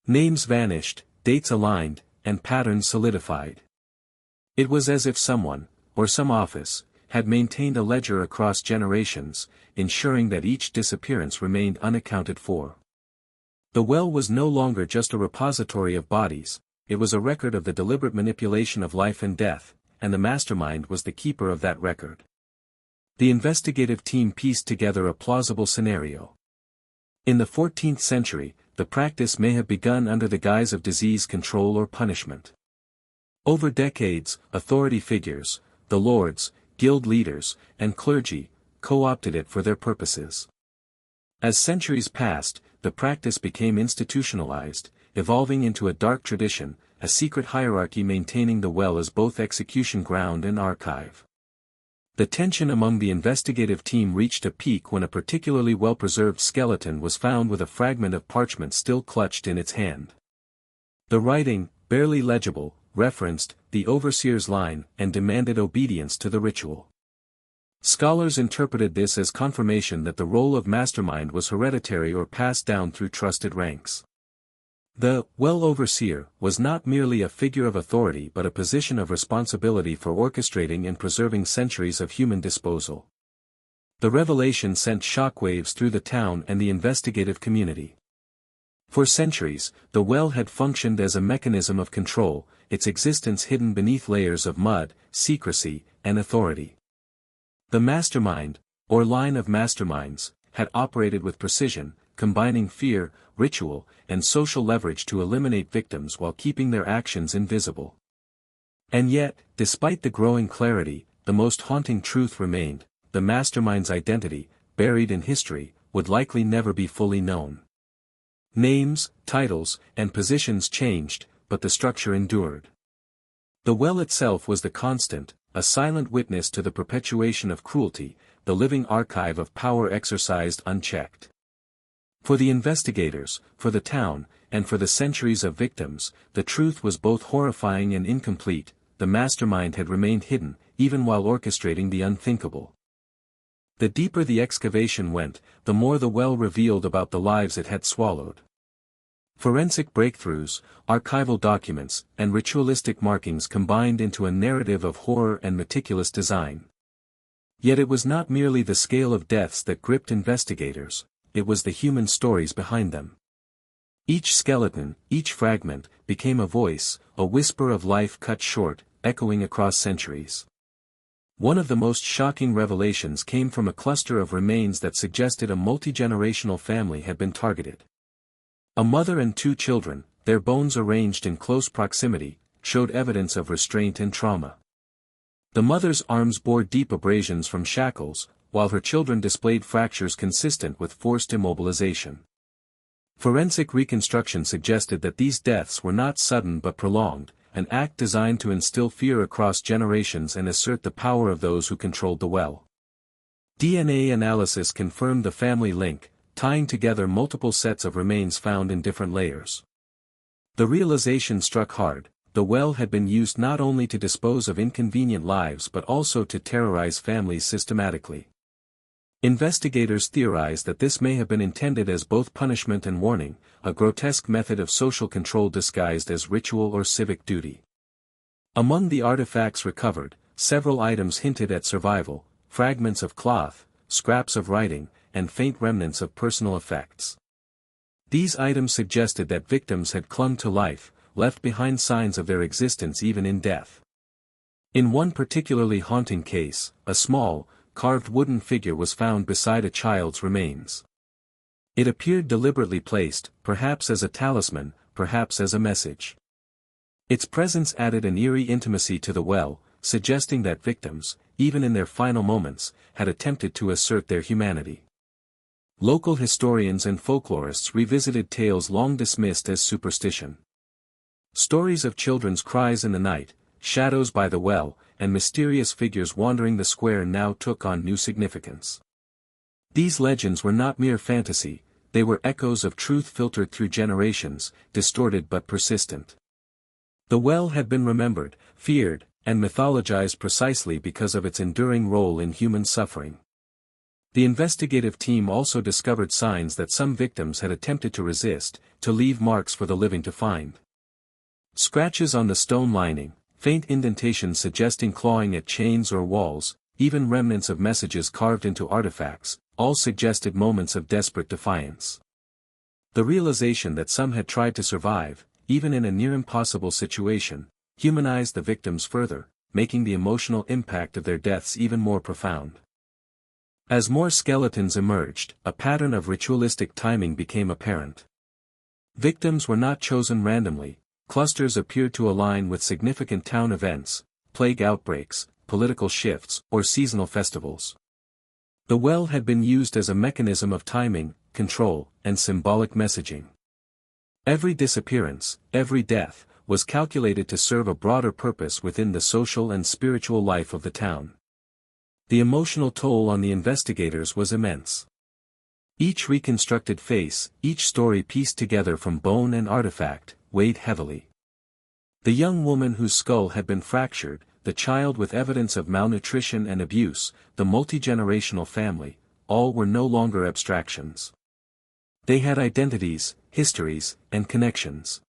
[SPEAKER 1] Names vanished, dates aligned, and patterns solidified. It was as if someone, or some office, had maintained a ledger across generations, ensuring that each disappearance remained unaccounted for. The well was no longer just a repository of bodies, it was a record of the deliberate manipulation of life and death, and the mastermind was the keeper of that record. The investigative team pieced together a plausible scenario. In the 14th century, the practice may have begun under the guise of disease control or punishment. Over decades, authority figures, the lords, guild leaders, and clergy, co-opted it for their purposes. As centuries passed, the practice became institutionalized, evolving into a dark tradition, a secret hierarchy maintaining the well as both execution ground and archive. The tension among the investigative team reached a peak when a particularly well-preserved skeleton was found with a fragment of parchment still clutched in its hand. The writing, barely legible, referenced the overseer's line and demanded obedience to the ritual. Scholars interpreted this as confirmation that the role of mastermind was hereditary or passed down through trusted ranks. The well overseer was not merely a figure of authority but a position of responsibility for orchestrating and preserving centuries of human disposal. The revelation sent shockwaves through the town and the investigative community. For centuries, the well had functioned as a mechanism of control, its existence hidden beneath layers of mud, secrecy, and authority. The mastermind, or line of masterminds, had operated with precision, combining fear, ritual, and social leverage to eliminate victims while keeping their actions invisible. And yet, despite the growing clarity, the most haunting truth remained: the mastermind's identity, buried in history, would likely never be fully known. Names, titles, and positions changed, but the structure endured. The well itself was the constant, a silent witness to the perpetuation of cruelty, the living archive of power exercised unchecked. For the investigators, for the town, and for the centuries of victims, the truth was both horrifying and incomplete: the mastermind had remained hidden, even while orchestrating the unthinkable. The deeper the excavation went, the more the well revealed about the lives it had swallowed. Forensic breakthroughs, archival documents, and ritualistic markings combined into a narrative of horror and meticulous design. Yet it was not merely the scale of deaths that gripped investigators, it was the human stories behind them. Each skeleton, each fragment, became a voice, a whisper of life cut short, echoing across centuries. One of the most shocking revelations came from a cluster of remains that suggested a multi-generational family had been targeted. A mother and two children, their bones arranged in close proximity, showed evidence of restraint and trauma. The mother's arms bore deep abrasions from shackles, while her children displayed fractures consistent with forced immobilization. Forensic reconstruction suggested that these deaths were not sudden but prolonged, an act designed to instill fear across generations and assert the power of those who controlled the well. DNA analysis confirmed the family link, tying together multiple sets of remains found in different layers. The realization struck hard: the well had been used not only to dispose of inconvenient lives but also to terrorize families systematically. Investigators theorize that this may have been intended as both punishment and warning, a grotesque method of social control disguised as ritual or civic duty. Among the artifacts recovered, several items hinted at survival: fragments of cloth, scraps of writing, and faint remnants of personal effects. These items suggested that victims had clung to life, left behind signs of their existence even in death. In one particularly haunting case, a small, carved wooden figure was found beside a child's remains. It appeared deliberately placed, perhaps as a talisman, perhaps as a message. Its presence added an eerie intimacy to the well, suggesting that victims, even in their final moments, had attempted to assert their humanity. Local historians and folklorists revisited tales long dismissed as superstition. Stories of children's cries in the night, shadows by the well, and mysterious figures wandering the square now took on new significance. These legends were not mere fantasy, they were echoes of truth filtered through generations, distorted but persistent. The well had been remembered, feared, and mythologized precisely because of its enduring role in human suffering. The investigative team also discovered signs that some victims had attempted to resist, to leave marks for the living to find. Scratches on the stone lining, faint indentations suggesting clawing at chains or walls, even remnants of messages carved into artifacts, all suggested moments of desperate defiance. The realization that some had tried to survive, even in a near-impossible situation, humanized the victims further, making the emotional impact of their deaths even more profound. As more skeletons emerged, a pattern of ritualistic timing became apparent. Victims were not chosen randomly, clusters appeared to align with significant town events, plague outbreaks, political shifts, or seasonal festivals. The well had been used as a mechanism of timing, control, and symbolic messaging. Every disappearance, every death, was calculated to serve a broader purpose within the social and spiritual life of the town. The emotional toll on the investigators was immense. Each reconstructed face, each story pieced together from bone and artifact, weighed heavily. The young woman whose skull had been fractured, the child with evidence of malnutrition and abuse, the multi-generational family, all were no longer abstractions. They had identities, histories, and connections.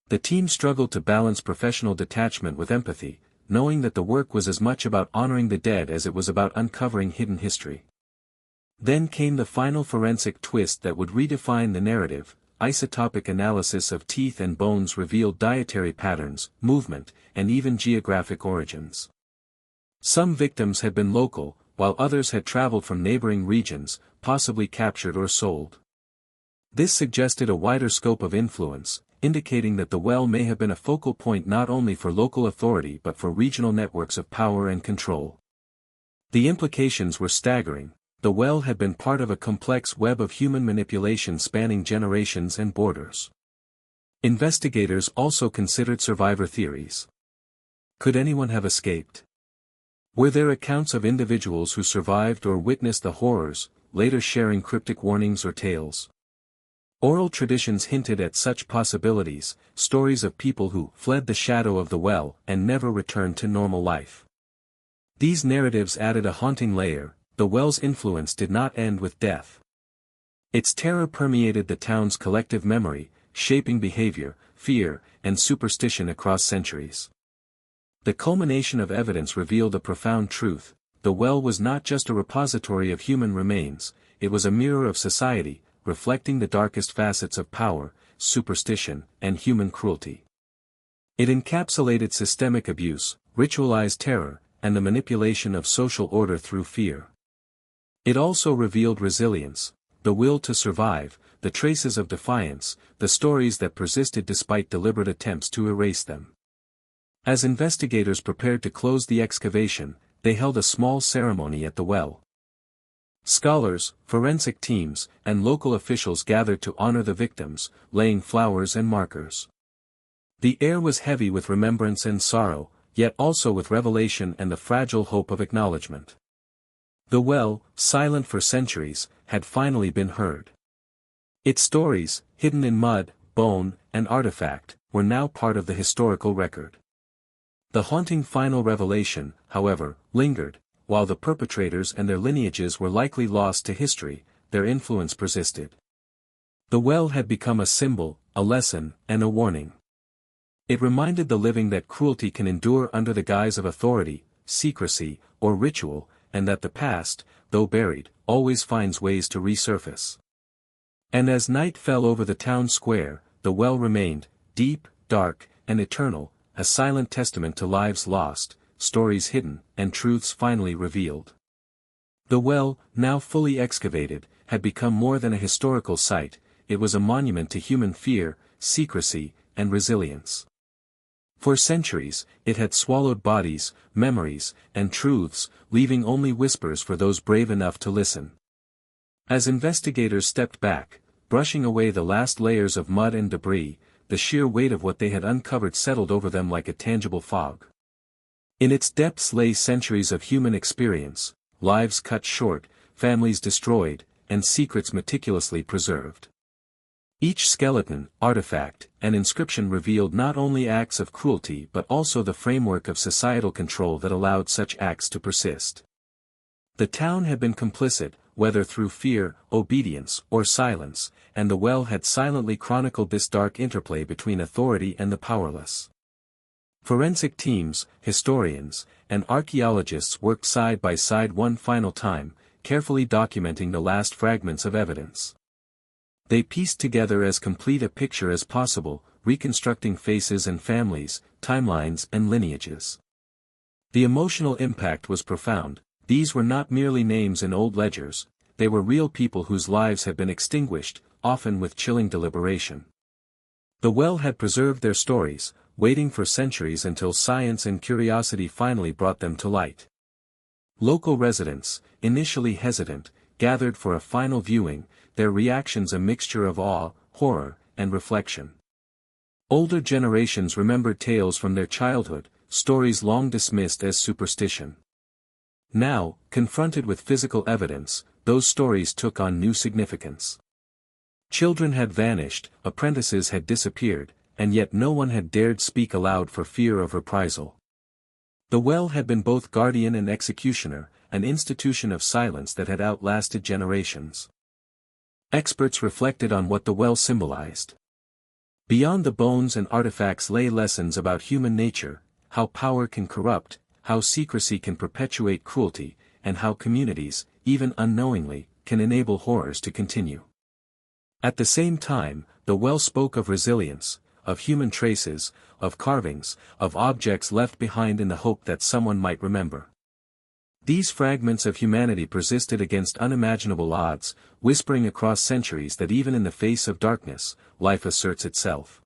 [SPEAKER 1] The team struggled to balance professional detachment with empathy, knowing that the work was as much about honoring the dead as it was about uncovering hidden history. Then came the final forensic twist that would redefine the narrative. Isotopic analysis of teeth and bones revealed dietary patterns, movement, and even geographic origins. Some victims had been local, while others had traveled from neighboring regions, possibly captured or sold. This suggested a wider scope of influence, indicating that the well may have been a focal point not only for local authority but for regional networks of power and control. The implications were staggering. The well had been part of a complex web of human manipulation spanning generations and borders. Investigators also considered survivor theories. Could anyone have escaped? Were there accounts of individuals who survived or witnessed the horrors, later sharing cryptic warnings or tales? Oral traditions hinted at such possibilities, stories of people who fled the shadow of the well and never returned to normal life. These narratives added a haunting layer. The well's influence did not end with death. Its terror permeated the town's collective memory, shaping behavior, fear, and superstition across centuries. The culmination of evidence revealed a profound truth: the well was not just a repository of human remains, it was a mirror of society, reflecting the darkest facets of power, superstition, and human cruelty. It encapsulated systemic abuse, ritualized terror, and the manipulation of social order through fear. It also revealed resilience, the will to survive, the traces of defiance, the stories that persisted despite deliberate attempts to erase them. As investigators prepared to close the excavation, they held a small ceremony at the well. Scholars, forensic teams, and local officials gathered to honor the victims, laying flowers and markers. The air was heavy with remembrance and sorrow, yet also with revelation and the fragile hope of acknowledgement. The well, silent for centuries, had finally been heard. Its stories, hidden in mud, bone, and artifact, were now part of the historical record. The haunting final revelation, however, lingered. while the perpetrators and their lineages were likely lost to history, their influence persisted. The well had become a symbol, a lesson, and a warning. It reminded the living that cruelty can endure under the guise of authority, secrecy, or ritual, and that the past, though buried, always finds ways to resurface. And as night fell over the town square, the well remained, deep, dark, and eternal, a silent testament to lives lost, stories hidden, and truths finally revealed. The well, now fully excavated, had become more than a historical site, it was a monument to human fear, secrecy, and resilience. For centuries, it had swallowed bodies, memories, and truths, leaving only whispers for those brave enough to listen. As investigators stepped back, brushing away the last layers of mud and debris, the sheer weight of what they had uncovered settled over them like a tangible fog. In its depths lay centuries of human experience, lives cut short, families destroyed, and secrets meticulously preserved. Each skeleton, artifact, and inscription revealed not only acts of cruelty but also the framework of societal control that allowed such acts to persist. The town had been complicit, whether through fear, obedience, or silence, and the well had silently chronicled this dark interplay between authority and the powerless. Forensic teams, historians, and archaeologists worked side by side one final time, carefully documenting the last fragments of evidence. They pieced together as complete a picture as possible, reconstructing faces and families, timelines and lineages. The emotional impact was profound. These were not merely names in old ledgers, they were real people whose lives had been extinguished, often with chilling deliberation. The well had preserved their stories, waiting for centuries until science and curiosity finally brought them to light. Local residents, initially hesitant, gathered for a final viewing, their reactions a mixture of awe, horror, and reflection. Older generations remembered tales from their childhood, stories long dismissed as superstition. Now, confronted with physical evidence, those stories took on new significance. Children had vanished, apprentices had disappeared, and yet no one had dared speak aloud for fear of reprisal. The well had been both guardian and executioner, an institution of silence that had outlasted generations. Experts reflected on what the well symbolized. Beyond the bones and artifacts lay lessons about human nature, how power can corrupt, how secrecy can perpetuate cruelty, and how communities, even unknowingly, can enable horrors to continue. At the same time, the well spoke of resilience, of human traces, of carvings, of objects left behind in the hope that someone might remember. These fragments of humanity persisted against unimaginable odds, whispering across centuries that even in the face of darkness, life asserts itself.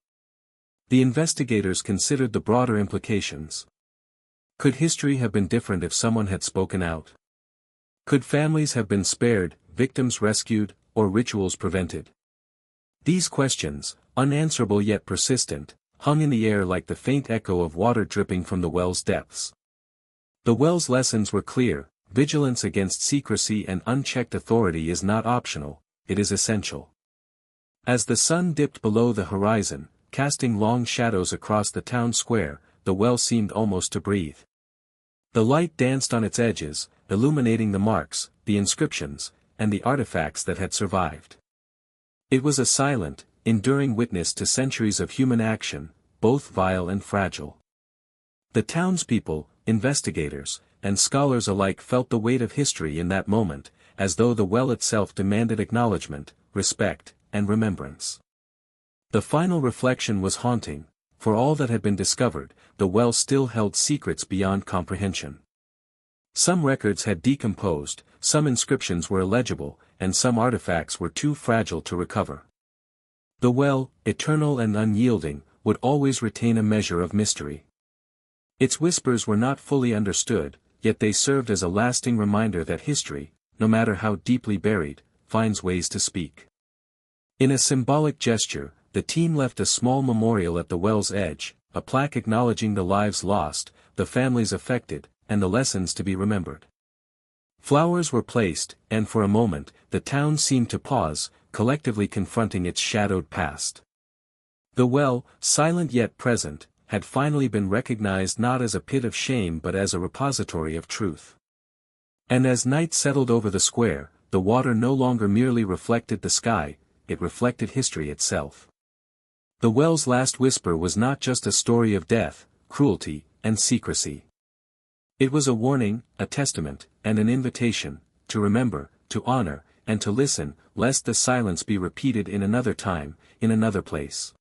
[SPEAKER 1] The investigators considered the broader implications. Could history have been different if someone had spoken out? Could families have been spared, victims rescued, or rituals prevented? These questions, unanswerable yet persistent, hung in the air like the faint echo of water dripping from the well's depths. The well's lessons were clear: vigilance against secrecy and unchecked authority is not optional, it is essential. As the sun dipped below the horizon, casting long shadows across the town square, the well seemed almost to breathe. The light danced on its edges, illuminating the marks, the inscriptions, and the artifacts that had survived. It was a silent, enduring witness to centuries of human action, both vile and fragile. The townspeople, investigators, and scholars alike felt the weight of history in that moment, as though the well itself demanded acknowledgement, respect, and remembrance. The final reflection was haunting. For all that had been discovered, the well still held secrets beyond comprehension. Some records had decomposed, some inscriptions were illegible, and some artifacts were too fragile to recover. The well, eternal and unyielding, would always retain a measure of mystery. Its whispers were not fully understood, yet they served as a lasting reminder that history, no matter how deeply buried, finds ways to speak. In a symbolic gesture, the team left a small memorial at the well's edge, a plaque acknowledging the lives lost, the families affected, and the lessons to be remembered. Flowers were placed, and for a moment, the town seemed to pause, collectively confronting its shadowed past. The well, silent yet present, had finally been recognized not as a pit of shame but as a repository of truth. And as night settled over the square, the water no longer merely reflected the sky, it reflected history itself. The well's last whisper was not just a story of death, cruelty, and secrecy. It was a warning, a testament, and an invitation, to remember, to honor, and to listen, lest the silence be repeated in another time, in another place.